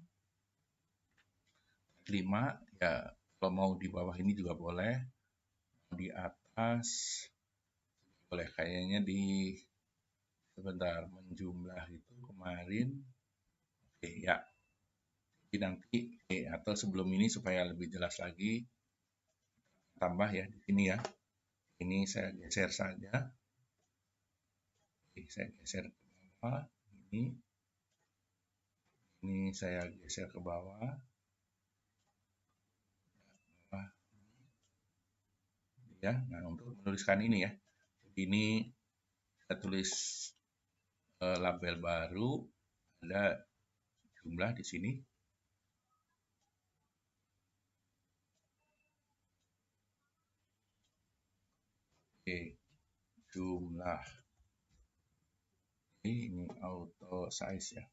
5 ya, kalau mau di bawah ini juga boleh, mau di atas boleh. Kayaknya di sebentar menjumlah itu kemarin oke ya. Jadi nanti atau sebelum ini supaya lebih jelas lagi tambah ya di sini ya. Ini saya geser saja. Oke, saya geser ke bawah. Ini saya geser ke bawah. Ya, nah untuk menuliskan ini ya. Ini saya tulis label baru, ada jumlah di sini. Oke, jumlah. Ini auto size ya.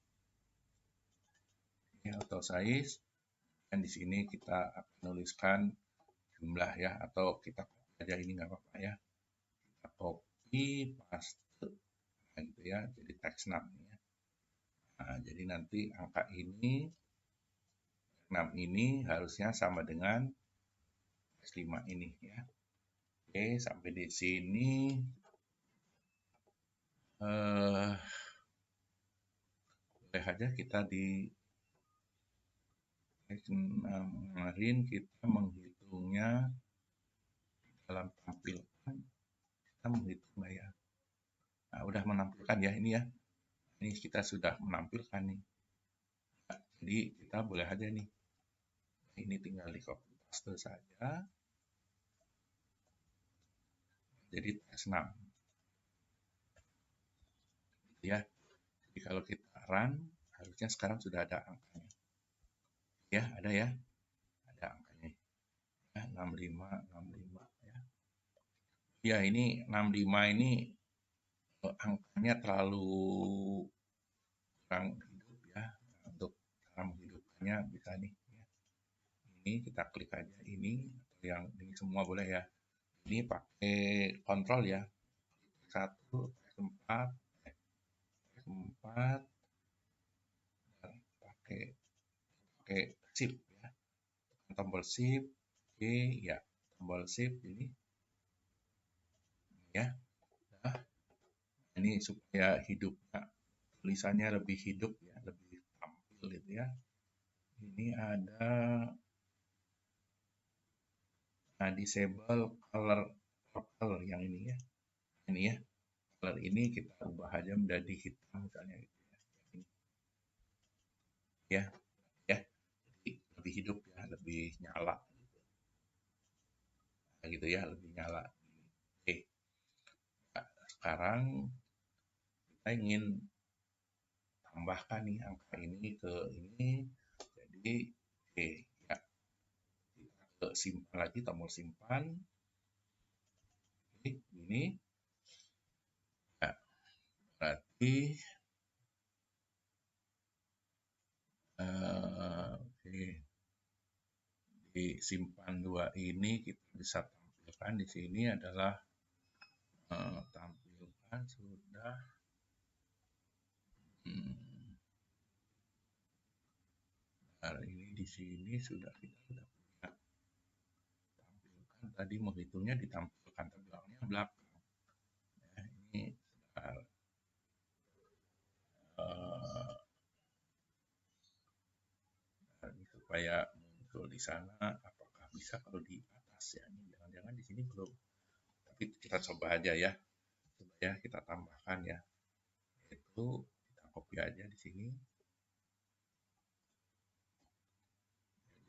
Ini auto size. Dan di sini kita akan menuliskan jumlah ya, atau kita copy aja, ini nggak apa-apa ya. Kita copy, paste, nah gitu ya, jadi teks 6 ya. Nah, jadi nanti angka ini 6 ini harusnya sama dengan teks 5 ini ya. Oke, sampai di sini boleh aja kita di kemarin kita menghitungnya dalam tampilan, kita menghitung ya. Nah, udah menampilkan ya ini ya. Ini kita sudah menampilkan nih. Nah, jadi kita boleh aja nih. Ini tinggal di copy paste saja. Jadi teks 6. Ya. Jadi kalau kita run, harusnya sekarang sudah ada angkanya. Ya, ada ya. Ada angkanya. Ya, 65, 65 ya. Ya, ini 65 ini angkanya terlalu kurang hidup ya. Untuk cara menghidupkannya bisa nih ya. Ini kita klik aja ini, atau yang ini semua boleh ya. Ini pakai kontrol ya. 1, 4, 4, pakai pakai shift ya. Tombol shift, oke ya. Tombol shift ini ya. Nah, ini supaya hidupnya tulisannya lebih hidup ya, lebih tampil gitu ya. Ini ada disable color purple yang ini ya. Ini ya. Color ini kita ubah aja menjadi hitam misalnya gitu ya. Ini. Ya, ya. Jadi lebih hidup ya, lebih nyala gitu. Nah, gitu ya, lebih nyala. Oke. Nah, sekarang kita ingin tambahkan nih angka ini ke ini. Jadi, oke ya. Kita ke simpan lagi, tombol simpan. Oke, ini. Ya, berarti oke. Di simpan 2 ini kita bisa tampilkan di sini adalah tampilkan sudah nah, ini di sini sudah kita sudah punya tampilkan tadi menghitungnya ditampilkan tabelnya belakang ya, ini supaya muncul di sana. Apakah bisa kalau di atas ya, ini jangan-jangan di sini belum, tapi kita coba aja ya, coba ya kita tambahkan ya, itu kita copy aja di sini.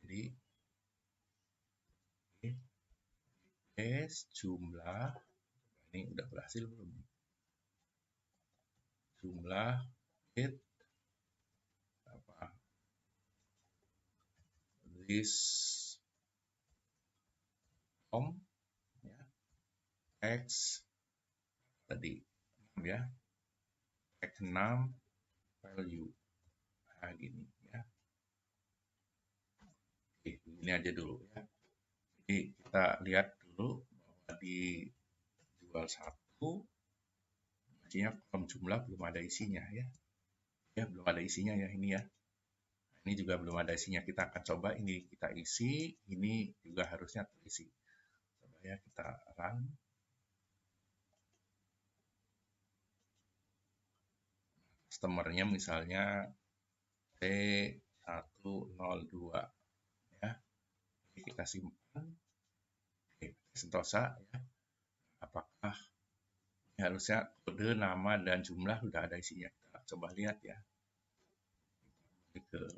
Jadi jumlah ini udah berhasil belum? Jumlah bit apa? List ya, X tadi 6 ya, X 6 value. Nah, gini ya. ini aja dulu ya. Jadi kita lihat dulu bahwa di jual 1 artinya kolom jumlah belum ada isinya ya. Ya, belum ada isinya ya ini ya. Ini juga belum ada isinya. Kita akan coba ini kita isi, ini juga harusnya terisi. Coba ya kita run. Customer-nya misalnya T102 ya. Oke, kita simpan. Oke, Sentosa ya. Apakah ini harusnya kode, nama, dan jumlah sudah ada isinya. Kita coba lihat ya. Ke jual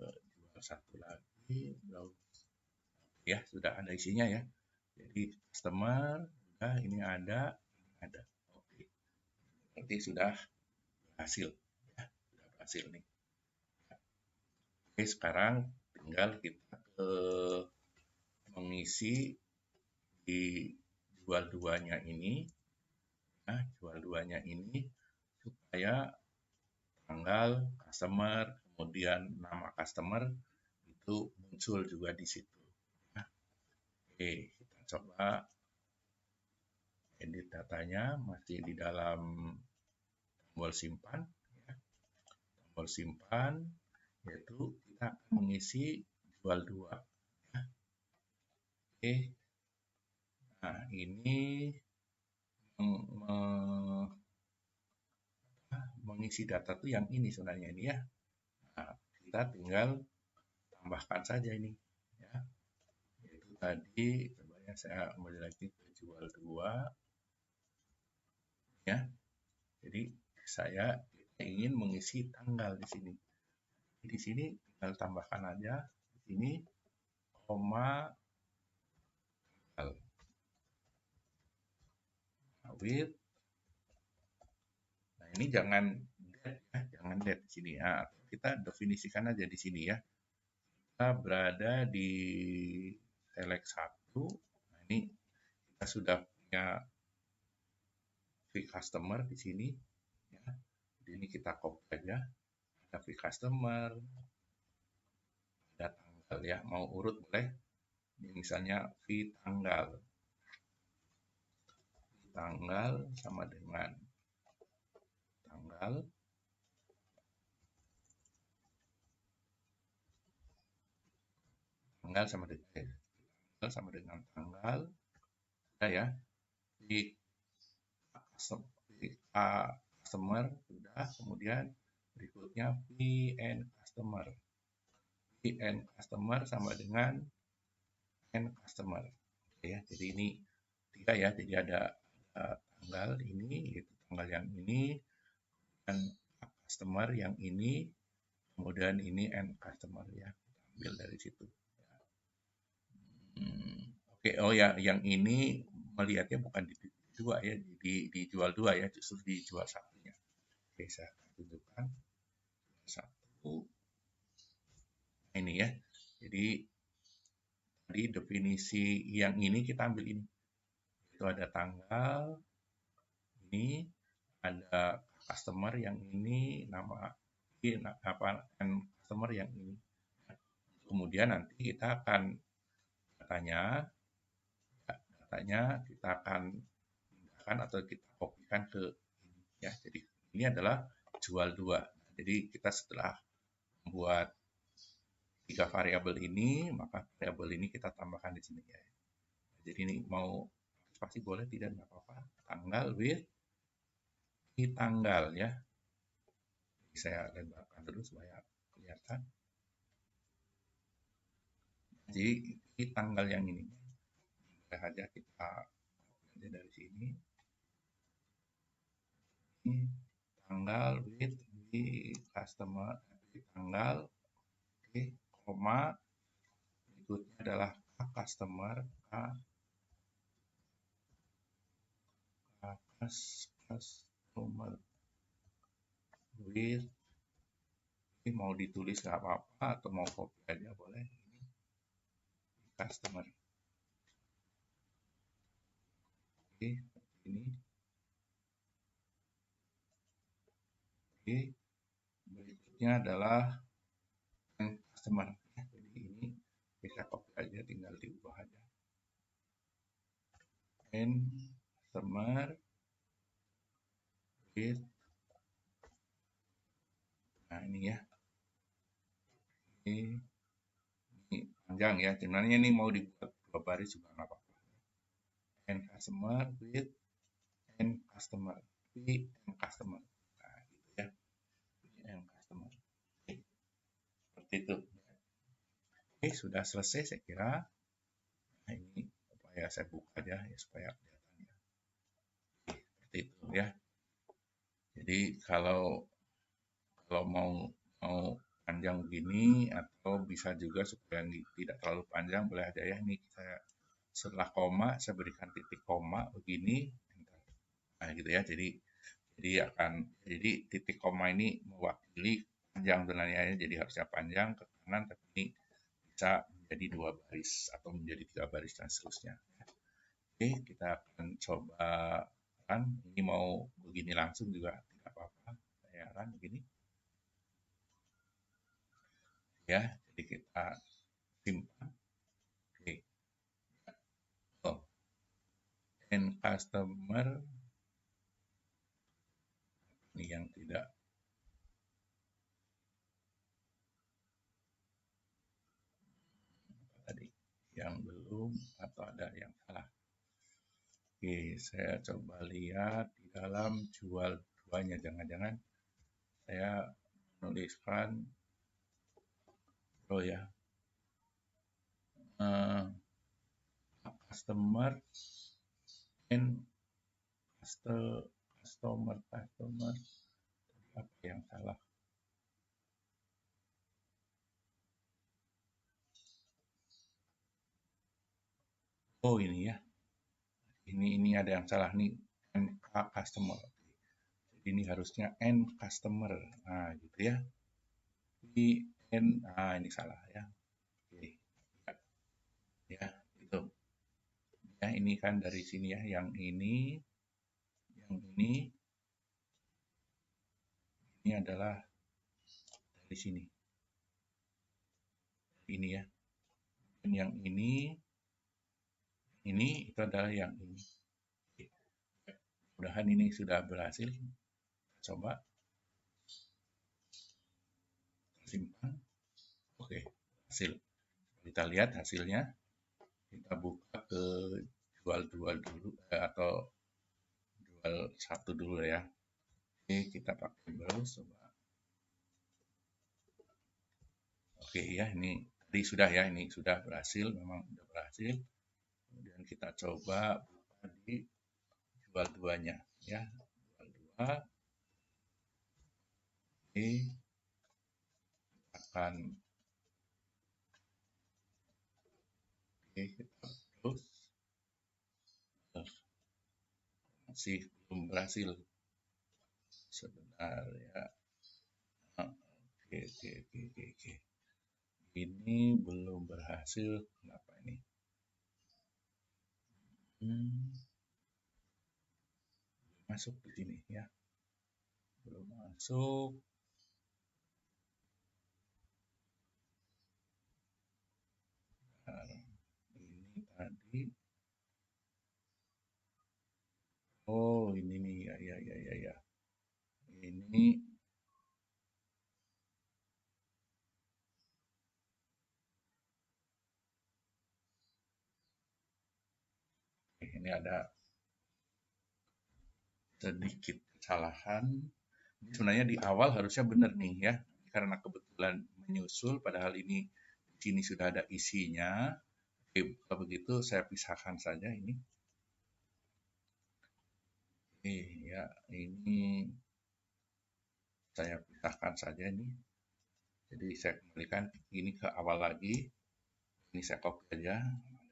1 lagi. Ya, sudah ada isinya ya. Jadi customer, sudah ini ada. Oke, berarti sudah berhasil. Ya, sudah berhasil nih. Oke, sekarang tinggal kita mengisi di jual 2-nya ini. Nah, jual 2-nya ini supaya tanggal customer, kemudian nama customer itu muncul juga di situ. Nah, oke, kita coba edit datanya masih di dalam tombol simpan. Ya. Tombol simpan, yaitu kita akan mengisi jual 2. Ya. Oke, nah ini mengisi data tuh yang ini sebenarnya ini ya. Nah, kita tinggal tambahkan saja ini ya. Yaitu tadi coba ya saya kembali lagi ke jual 2 ya. Jadi saya ingin mengisi tanggal di sini. Di sini tinggal tambahkan aja di sini koma tanggal. Nah, with. Nah, ini jangan date ya, jangan date di sini ya. Kita definisikan aja di sini ya. Kita berada di select 1. Nah, ini kita sudah punya customer di sini ya. Jadi ini kita copy aja. Ada customer, ada tanggal ya. Mau urut boleh. Ini misalnya tanggal. Tanggal sama dengan tanggal. Tanggal sama dengan tanggal. Sudah ya. Di customer sudah, kemudian berikutnya VN customer. VN customer sama dengan N customer. Oke ya, jadi ini 3 ya. Jadi ada tanggal ini, yaitu tanggal yang ini, dan customer yang ini, kemudian ini N customer ya. Kita ambil dari situ. Oke, oh ya, yang ini melihatnya bukan di 2 ya, dijual 2 ya, justru dijual 1-nya. Oke, saya akan tunjukkan 1. Ini ya. Jadi tadi definisi yang ini kita ambil ini. Itu ada tanggal, ini ada customer yang ini, nama apa customer yang ini. Kemudian nanti kita akan datanya kita akan pindahkan atau kita kopikan ke ini ya. Jadi ini adalah jual 2. Jadi kita setelah membuat 3 variabel ini, maka variabel ini kita tambahkan di sini ya. Jadi ini mau pasti boleh, tidak apa-apa. Tanggal with di tanggal ya. Jadi saya lebarkan dulu supaya kelihatan. Jadi di tanggal yang ini. Boleh aja kita dari sini. Ini tanggal with di customer, di tanggal, oke, koma, berikutnya adalah customer, customer with, ini mau ditulis nggak apa-apa atau mau copy aja boleh, ini customer. Oke, ini. Oke, berikutnya adalah customer. Jadi ini Bisa copy aja, tinggal diubah aja. And customer with, nah ini ya, ini panjang ya, sebenarnya ini mau dibuat 2 baris juga nggak apa-apa. And customer with, and customer, with, and customer, nah gitu ya, with, and customer. Oke, seperti itu. Oke, sudah selesai saya kira. Nah ini supaya saya buka aja ya supaya kelihatan ya. Seperti itu ya. Jadi kalau mau panjang begini atau bisa juga supaya tidak terlalu panjang boleh aja ya. Ini saya setelah koma saya berikan titik koma begini. Nah gitu ya. Jadi titik koma ini mewakili panjang sebenarnya ya. Jadi harusnya panjang ke kanan tapi ini bisa menjadi 2 baris atau menjadi 3 baris dan seterusnya. Oke, kita akan coba kan ini mau begini langsung juga tidak apa-apa. Saya kan begini. Ya, jadi kita simpan. Oke. Oh, and customer ini yang tidak tadi, yang belum atau ada yang salah. Oke, saya coba lihat di dalam jual duanya, jangan-jangan saya menuliskan ya customer and customer apa yang salah. Oh ini ya, ini ada yang salah nih, NK customer. Jadi ini harusnya end customer. Nah gitu ya. Nah ini salah ya. Oke, ya itu. Ya ini kan dari sini ya, yang ini adalah dari sini. Ini ya. Dan yang ini itu adalah yang ini. Mudah-mudahan ini sudah berhasil. Coba simpan. Oke, hasil. Kita lihat hasilnya. Kita buka ke jual dulu atau jual satu dulu ya. Oke, kita pakai browse coba. Oke ya, ini tadi sudah ya, ini sudah berhasil, memang sudah berhasil. Kemudian kita coba buka di jual duanya ya, jual dua. Oke, akan kita terus masih belum berhasil sebentar ya. Oke. Ini belum berhasil, kenapa ini? Masuk di sini ya, belum masuk. Nah, ini tadi. Oh ini nih ya. Ini ada sedikit kesalahan. Ini sebenarnya di awal harusnya benar nih ya, karena kebetulan menyusul, padahal ini di sini sudah ada isinya. Oke, kalau begitu saya pisahkan saja ini. Ya, ini saya pisahkan saja ini. Jadi saya kembalikan ini ke awal lagi. Ini saya copy aja.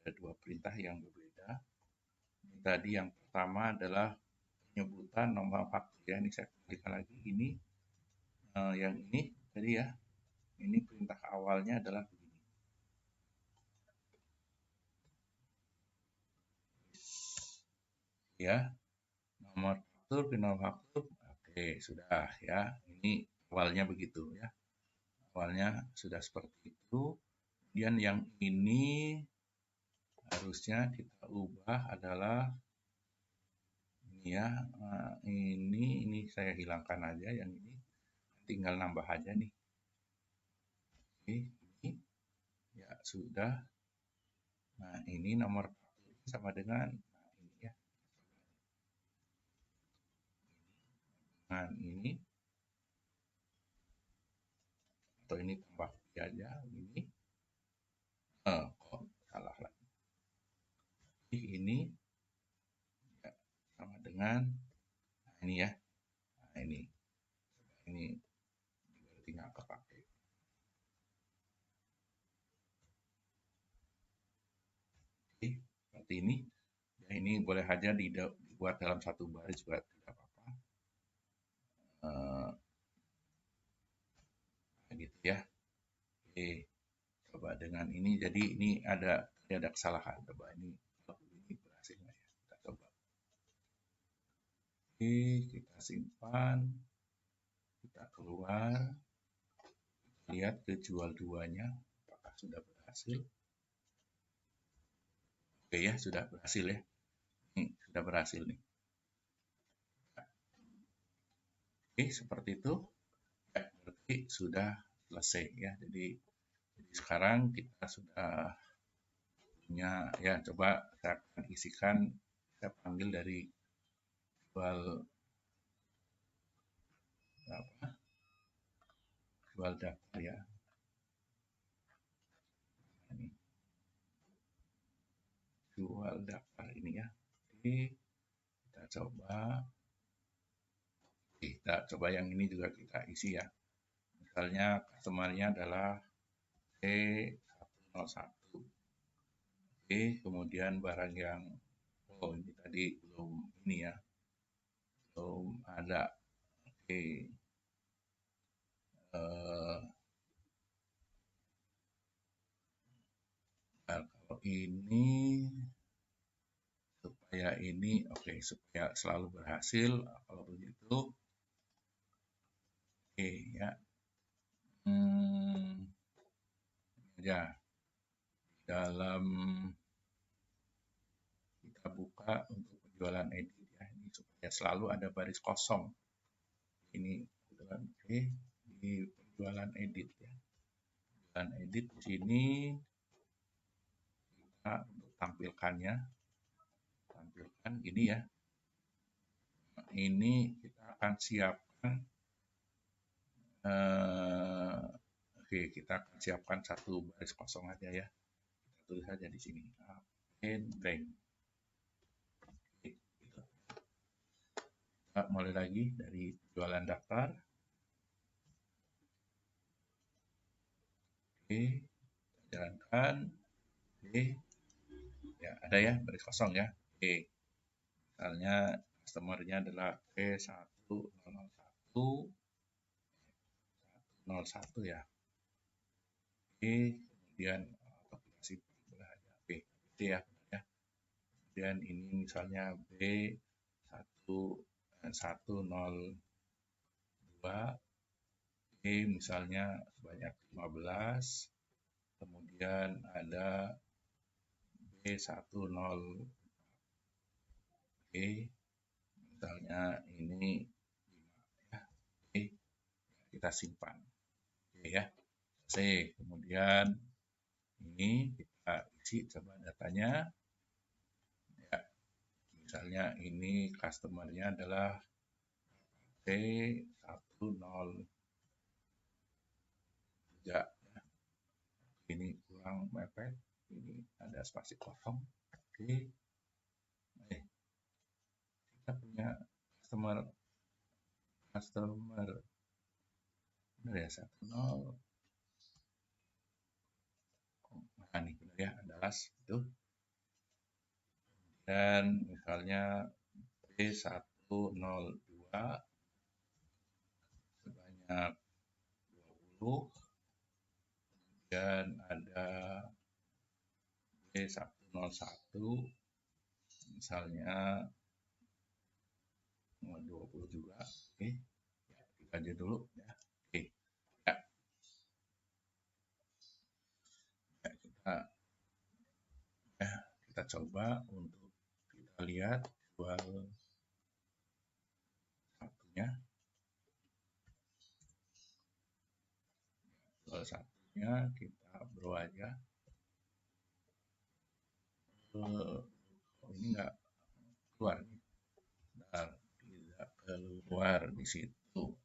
Ada 2 perintah yang berbeda. Ini tadi yang pertama adalah penyebutan nomor faktur ya. Ini saya kembalikan lagi. Ini yang ini tadi ya. Ini perintah awalnya adalah begini. Ya, nomor faktur. Oke, sudah ya. Ini awalnya begitu ya. Awalnya sudah seperti itu. Kemudian yang ini harusnya kita ubah adalah ini ya. Nah, ini saya hilangkan aja yang ini. Tinggal nambah aja nih. Oke, ini ya sudah. Nah, ini nomor sama dengan ini ya. Nah, ini atau ini tambah aja ini. Kok salah lagi. Ini ya, sama dengan ini ya. Nah, ini berarti nggak kepakai. Oke, seperti ini. Ya, ini boleh aja dibuat dalam satu baris juga tidak apa-apa. Gitu ya. Oke, coba dengan ini. Jadi ini ada kesalahan. Coba ini berhasil nggak ya? Kita coba. Oke, kita simpan. Kita keluar. Lihat ke jual duanya. Apakah sudah berhasil? Oke ya, sudah berhasil ya. Ini sudah berhasil nih. Oke, seperti itu. Ya, berarti sudah selesai ya. Jadi sekarang kita sudah punya ya, coba saya akan isikan, saya panggil dari jual daftar ya. Ini jual daftar ini ya. Oke, kita coba yang ini juga kita isi ya. Misalnya customer-nya adalah C101. Oke, kemudian barang yang ini tadi belum ini ya. Belum ada. Oke. Nah, kalau ini supaya ini oke, supaya selalu berhasil kalau begitu. Oke ya. Ya, dalam kita buka untuk penjualan edit ya, ini supaya selalu ada baris kosong. Ini kebetulan di penjualan edit ya. Penjualan edit di sini kita untuk tampilkan ini ya. Ini kita akan siapkan oke, kita akan siapkan satu baris kosong aja ya. Kita tulis saja di sini. Blank. Oke, gitu. Kita mulai lagi dari jualan daftar. Oke, kita jalankan. Oke, ya ada ya baris kosong ya. Oke, misalnya customer-nya adalah P1001 ya. Oke, kemudian aplikasi boleh aja B itu ya, ya. Kemudian ini misalnya B1102, E misalnya sebanyak 15, kemudian ada B10 E misalnya ini 5 ya. Oke, kita simpan. Oke ya. Kemudian ini kita isi coba datanya. Ya, misalnya ini customer-nya adalah T103 ya. Ini kurang mepet, ini ada spasi kosong. Oke. Kita punya customer benar ya 10. Nah, ini benar ya, adalah itu. Dan misalnya B102 sebanyak 20, kemudian ada B101 misalnya 20 juga. Oke, ya, kita aja dulu ya. Oke, ya. kita coba untuk kita lihat jual satunya. Jual satunya kita bro aja. Ini nggak keluar. Bentar, tidak keluar di situ.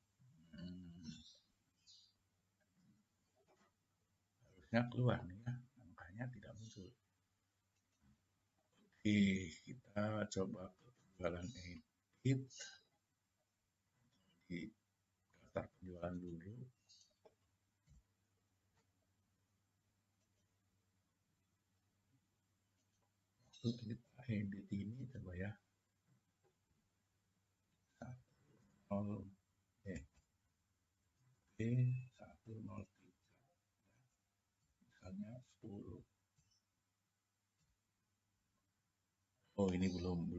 Harusnya keluar nih ya, angkanya tidak muncul. Oke, kita coba ke penjualan edit di daftar penjualan dulu. Waktu edit ini coba ya. 103 misalnya 10. Oh, ini belum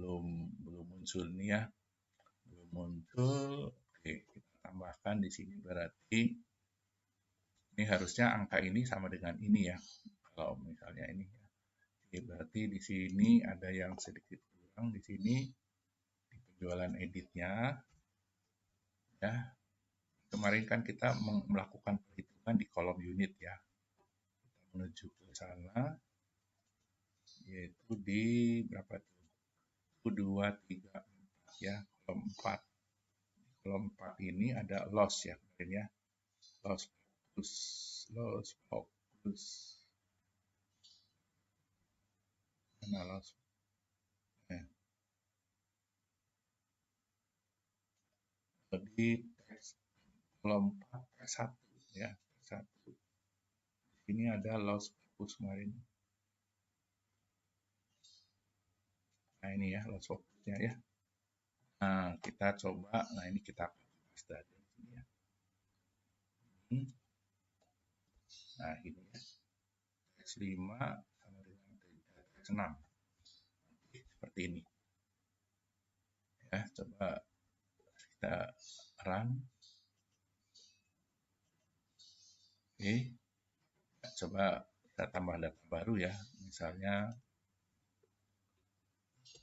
muncul nih ya. Belum muncul. Oke, kita tambahkan di sini berarti ini harusnya angka ini sama dengan ini ya. Kalau misalnya ini ya. Oke, berarti di sini ada yang sedikit kurang di sini di penjualan editnya. Ya. Kemarin kan kita melakukan perhitungan di kolom unit ya. Kita menuju ke sana yaitu di berapa tuh? 2, 3, 4 ya, kolom 4. Kolom 4 ini ada loss ya kemarin ya. Loss fokus. Mana loss? Di kolom 4 T1 ya, T1. Ini ada loss fokus kemarin. Nah ini ya loss fokusnya ya. Nah kita coba, nah ini kita paste aja di sini ya. Nah ini ya. X5 sama dengan X6. Seperti ini. Ya, coba kita run. Oke. Ya, coba kita tambah data baru ya. Misalnya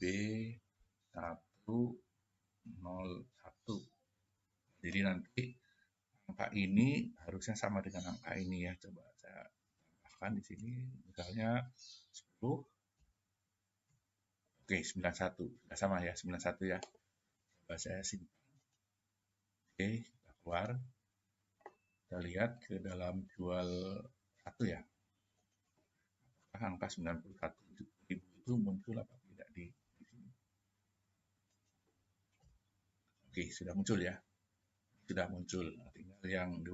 B101. Jadi nanti angka ini harusnya sama dengan angka ini ya. Coba saya tambahkan di sini misalnya 10. Oke, 91. Sudah sama ya, 91 ya. Coba saya simpan. Oke, kita keluar. Kita lihat ke dalam jual satu ya. Apakah angka 91.000 itu muncul apa tidak di sini? Oke, sudah muncul ya. Sudah muncul. Tinggal yang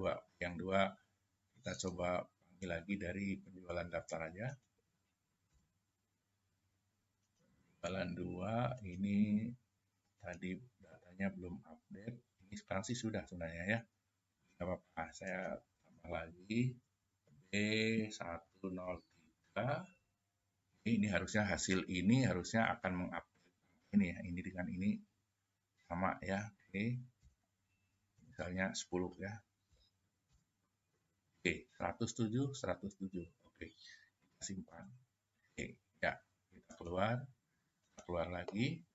dua kita coba panggil lagi dari penjualan daftar aja. Penjualan 2 ini tadi datanya belum update. Ini sekarang sih sudah sebenarnya ya. Tidak apa-apa, saya tambah lagi B103. Ini harusnya hasil ini harusnya akan mengupdate ini ya, ini dengan ini sama ya. Oke. Misalnya 10 ya. Oke, 107, 107. Oke, kita simpan. Oke, ya, kita keluar lagi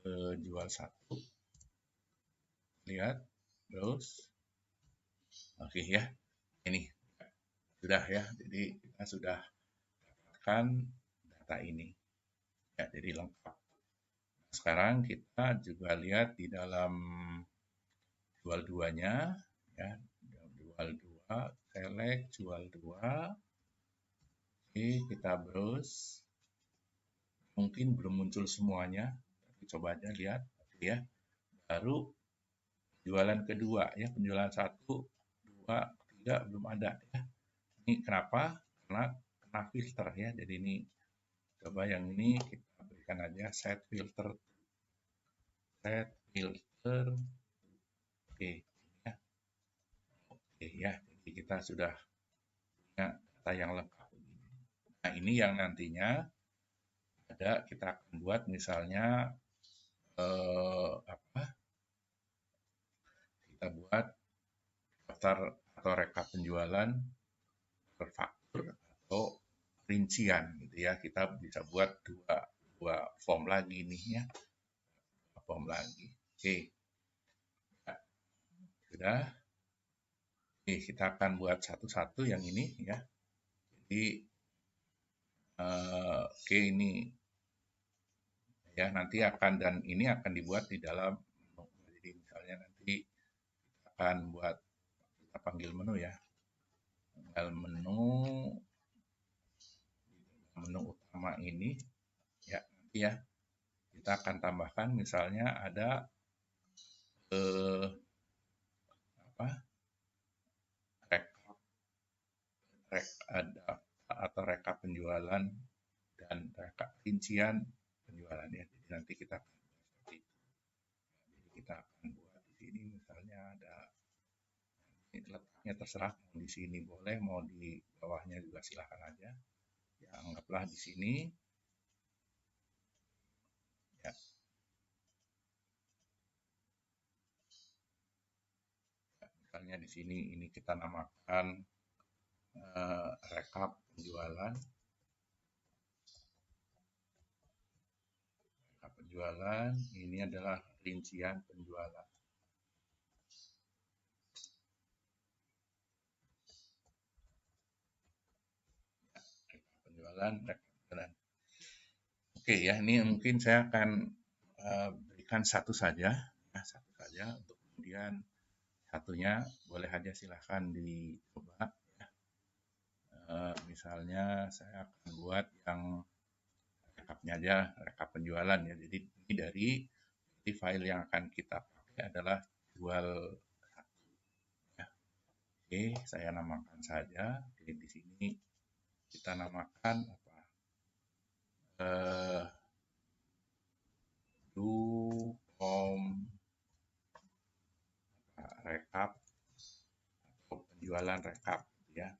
ke jual satu. Lihat, terus. Oke ya, ini sudah ya. Jadi kita sudah dapatkan data ini. Ya, jadi lengkap. Sekarang kita juga lihat di dalam jual duanya ya, jual dua, select jual dua. Oke, kita browse. Mungkin belum muncul semuanya, tapi coba aja lihat ya. Baru jualan kedua ya, penjualan 1, 2, 3 belum ada ya. Ini kenapa? Karena kena filter ya. Jadi ini coba yang ini kita berikan aja set filter. Oke ya. Oke ya. Jadi kita sudah punya data yang lengkap. Nah, ini yang nantinya ada kita akan buat misalnya kita buat daftar atau rekap penjualan per faktur atau rincian gitu ya. Kita bisa buat dua form lagi nih ya, form lagi. Oke, ya, sudah. Oke, kita akan buat satu-satu yang ini ya. Jadi oke, ini ya nanti akan, dan ini akan dibuat di dalam menu. Jadi misalnya nanti kita akan buat, kita panggil menu ya, tinggal menu utama ini ya, nanti ya kita akan tambahkan misalnya ada apa, rekap ada atau rekap penjualan dan rekap rincian penjualan ya. Jadi nanti kita akan buat seperti itu. Jadi kita akan buat di sini misalnya ada, ini letaknya terserah, mau di sini boleh, mau di bawahnya juga silahkan aja. Ya, anggaplah di sini ya. Misalnya di sini ini kita namakan rekap penjualan. Rekap penjualan ini adalah rincian penjualan. Ya, rekap penjualan, rekap penjualan. Oke ya, ini mungkin saya akan berikan satu saja, ya, satu saja, untuk kemudian satunya boleh aja silahkan dicoba. Ya. Misalnya saya akan buat yang rekapnya aja, rekap penjualan ya. Jadi ini dari file yang akan kita pakai adalah jual satu. Ya. Oke, saya namakan saja. Oke, di sini kita namakan apa? Do form rekap atau penjualan rekap ya.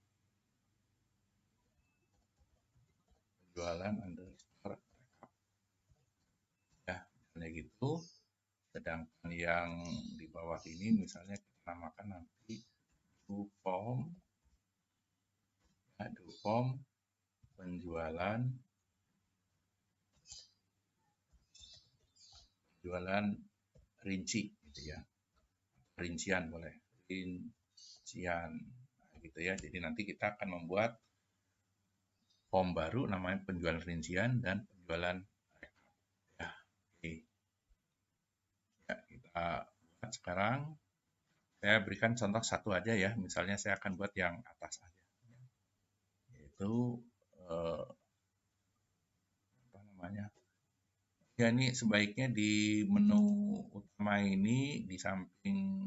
Penjualan underscore rekap. Ya, misalnya gitu. Sedangkan yang di bawah ini misalnya kita namakan nanti do form, ya, do form penjualan rinci gitu ya, rincian boleh, rincian gitu ya. Jadi nanti kita akan membuat form baru namanya penjualan rincian dan penjualan rekap ya. Oke ya, kita buat sekarang. Saya berikan contoh satu aja ya, misalnya saya akan buat yang atas aja, yaitu apa namanya. Ya, ini sebaiknya di menu utama ini di samping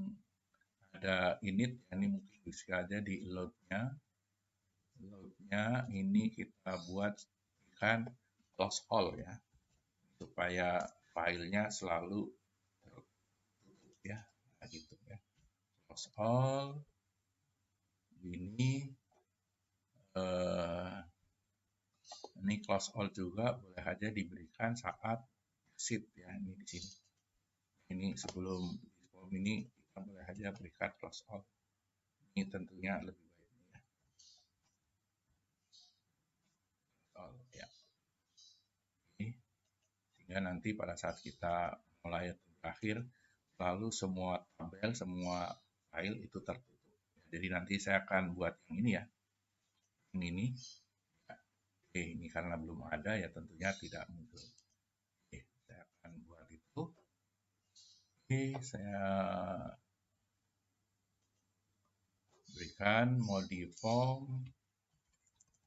ada init, ini mungkin bisa aja di load-nya. Load-nya ini kita buat kan close all ya, supaya filenya selalu tertutup ya, nah, gitu ya. Close all ini ini close all juga boleh aja diberikan saat exit ya, ini di sini. Ini sebelum form ini kita boleh aja berikan close all. Ini tentunya lebih baik ya. All ya. Oke. Sehingga nanti pada saat kita mulai terakhir selalu semua tabel, semua file itu tertutup. Jadi nanti saya akan buat yang ini ya. Yang ini. Oke, ini karena belum ada ya tentunya tidak muncul. Oke, saya akan buat itu. Oke, saya berikan modify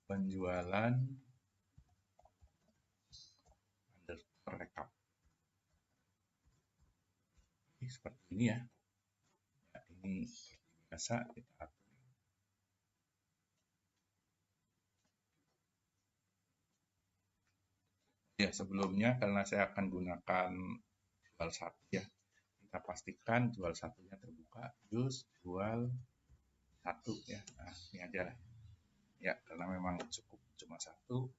penjualan underscore rekap. Ini seperti ini ya. Ya, ini seperti biasa kita atur. Ya, sebelumnya karena saya akan gunakan jual satu ya, kita pastikan jual satunya terbuka, use jual satu ya. Nah, ini aja ya, karena memang cukup cuma satu.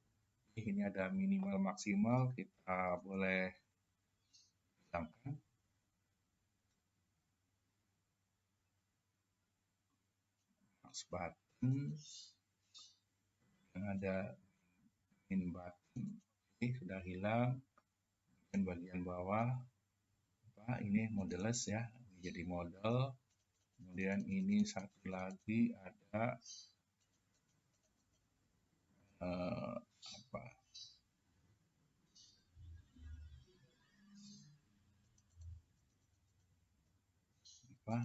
Ini ada minimal maksimal, kita boleh hilangkan. Mouse button yang ada min button. Oke, sudah hilang. Dan bagian bawah ini modelers ya, ini jadi model. Kemudian ini satu lagi ada apa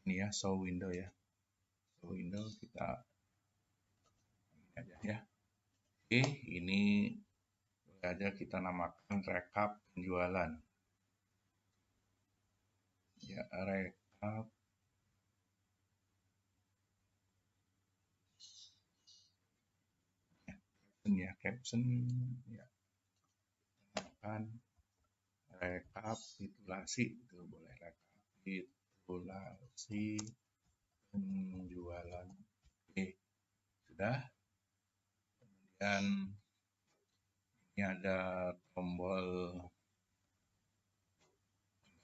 ini ya, show window ya, show window kita ini aja ya. Oke, ini boleh aja kita namakan rekap penjualan ya, rekap ya, caption ya, namakan rekapitulasi, itu boleh, rekapitulasi penjualan. Oke, sudah. Kemudian ini ada tombol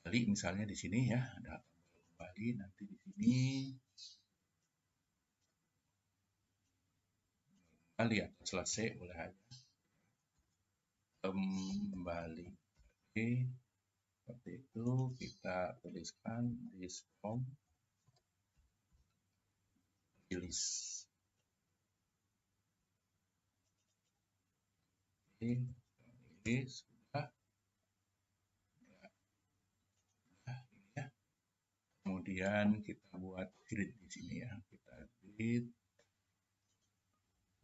kembali misalnya di sini ya, ada tombol kembali. Nanti di sini kembali atau selesai boleh aja, kembali. Oke, seperti itu kita tuliskan this form release. Oke, ini sudah ya, ini ya. Kemudian kita buat grid di sini ya, kita grid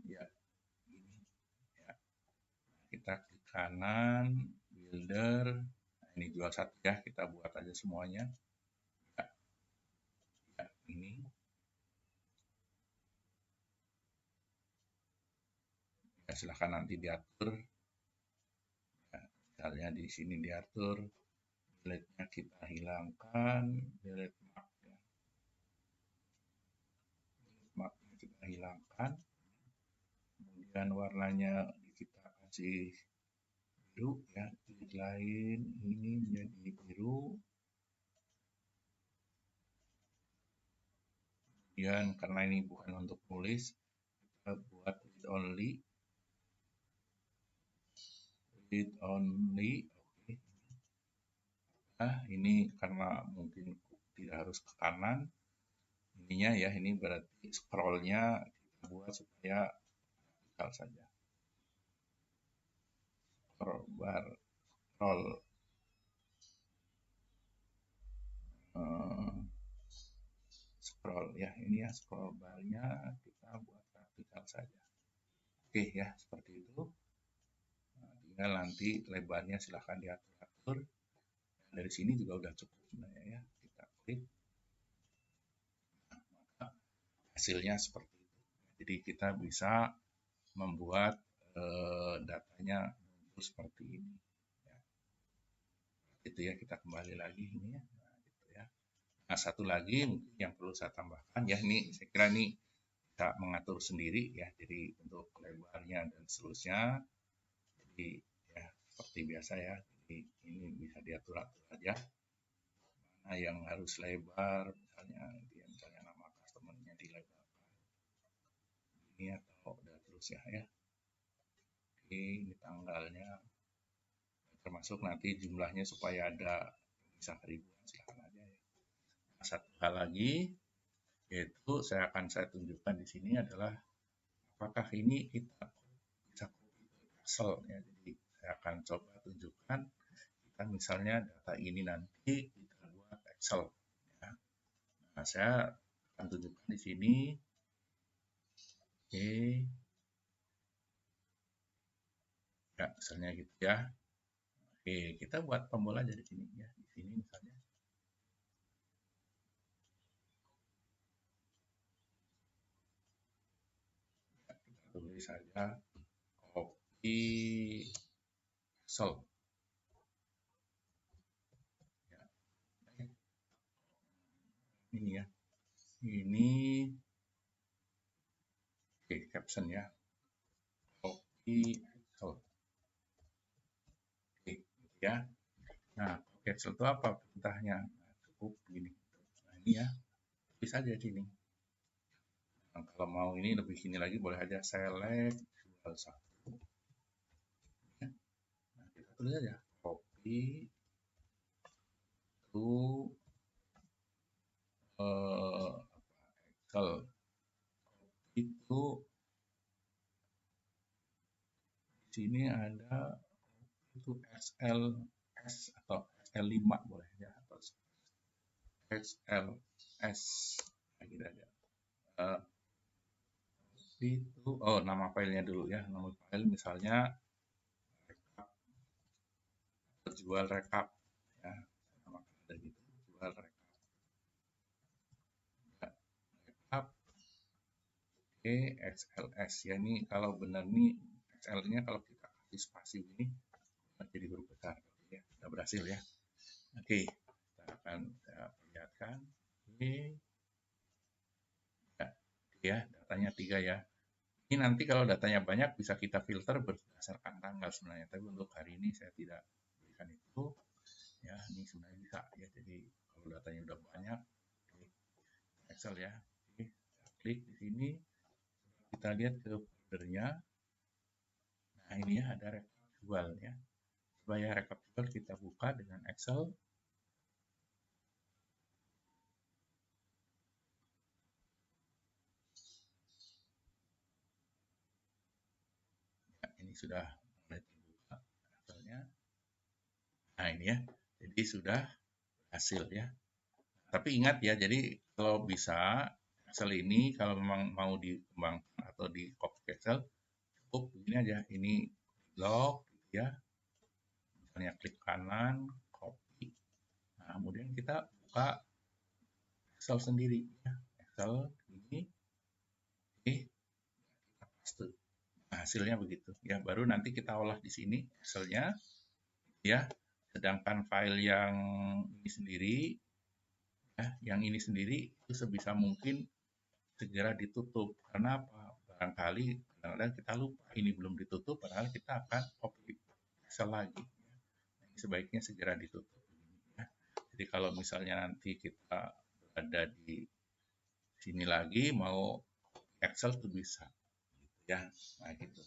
ya, ini ya, kita klik kanan builder. Nah, ini jual satu ya, kita buat aja semuanya ya, ya ini ya, silahkan nanti diatur ya, misalnya di sini diatur delete-nya kita hilangkan, delete mark ya, marknya kita hilangkan. Kemudian warnanya kita kasih biru ya, grid lain ini menjadi biru. Kemudian karena ini bukan untuk tulis, kita buat read only. Read only, oke. Nah, ini karena mungkin tidak harus ke kanan ininya ya, ini berarti scrollnya kita buat supaya vertikal saja. Scroll bar, scroll ya, ini ya scroll barnya kita buat vertikal saja. Oke ya, seperti itu. Nah, tinggal nanti lebarnya silahkan diatur-atur. Dari sini juga udah cukup sebenarnya ya, kita klik. Nah, maka hasilnya seperti itu. Jadi kita bisa membuat datanya muncul seperti ini. Ya. Itu ya, kita kembali lagi ini ya. Nah, gitu ya. Nah, satu lagi mungkin yang perlu saya tambahkan ya, ini saya kira ini bisa mengatur sendiri ya. Jadi untuk lebarnya dan seterusnya. Jadi ya seperti biasa ya. Jadi ini bisa diatur-atur aja. Mana yang harus lebar, misalnya nama customer-nya dilebarkan. Ini atau udah terus ya. Oke, ini tanggalnya. Termasuk nanti jumlahnya supaya ada bisa ribuan, silahkan aja ya. Nah, satu hal lagi yaitu saya tunjukkan di sini adalah apakah ini kita bisa copy ke Excel ya. Jadi saya akan coba tunjukkan kita misalnya data ini nanti kita buat Excel ya. Nah, saya akan tunjukkan di sini. Oke. Ya, misalnya gitu ya. Oke, kita buat tombol aja di sini ya. Di sini misalnya. Ya, kita tulis saja copy Excel. Ya. Ini ya. Ini oke, caption ya. Copy Excel. Oke, gitu ya. Nah, copy Excel itu apa perintahnya? Nah, cukup begini. Nah, ini ya. Tulis aja di sini. Nah, kalau mau ini lebih ini lagi boleh aja select jual 1. Ya. Nah, kita tulis aja copy to Excel. Itu di sini ada itu XLS atau XL5 boleh ya, atau XLS. Nah, gitu aja. Itu nama filenya dulu ya, nama file misalnya rekap, jual rekap ya, nama ada gitu, jual rekap ya, rekap XLS ya. Ini kalau benar nih XL-nya kalau kita kasih spasi ini jadi huruf besar ya, sudah berhasil ya. Oke, kita akan perlihatkan ini ya, datanya 3 ya. Ini nanti kalau datanya banyak bisa kita filter berdasarkan tanggal sebenarnya, tapi untuk hari ini saya tidak berikan itu ya. Ini sebenarnya bisa ya, jadi kalau datanya udah banyak, Excel ya. Oke, kita klik di sini, kita lihat ke foldernya. Nah, ini ya ada rekap jual ya. Supaya rekap jual kita buka dengan Excel. Nah, ini sudah mulai terbuka Excelnya. Nah, ini ya, jadi sudah hasil ya. Tapi ingat ya, jadi kalau bisa Excel ini kalau memang mau dikembangkan atau di copy Excel, cukup begini aja. Ini lock gitu ya. Misalnya klik kanan, copy. Nah, kemudian kita buka Excel sendiri ya. Excel ini, oke, kita paste. Nah, hasilnya begitu ya. Baru nanti kita olah di sini Excelnya ya. Sedangkan file yang ini sendiri ya, yang ini sendiri itu sebisa mungkin segera ditutup. Karena apa? Barangkali kadang-kadang kita lupa ini belum ditutup, padahal kita akan copy Excel lagi. Nah, sebaiknya segera ditutup. Ya. Jadi kalau misalnya nanti kita berada di sini lagi mau Excel tuh bisa, gitu ya. Nah gitu.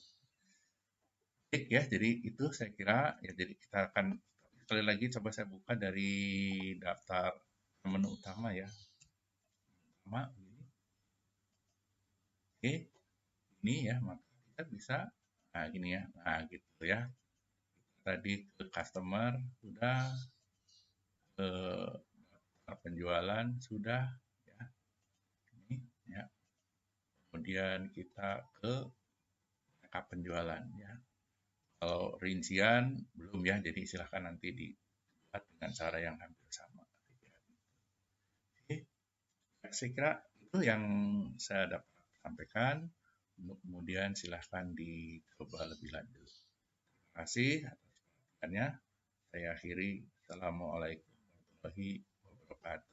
Baik ya, jadi itu saya kira ya. Jadi kita akan sekali lagi coba saya buka dari daftar menu utama ya. Utama ini. Oke, ini ya, maka kita bisa nah gini ya. Nah gitu ya. Tadi ke customer sudah, ke penjualan sudah ya. Ini ya. Kemudian kita ke rekap penjualan ya. Kalau rincian belum ya, jadi silahkan nanti dibuat dengan cara yang hampir sama. Oke, saya kira itu yang saya dapat sampaikan. Untuk kemudian silahkan dicoba lebih lanjut. Terima kasih atas perhatiannya. Saya akhiri. Assalamualaikum warahmatullahi wabarakatuh.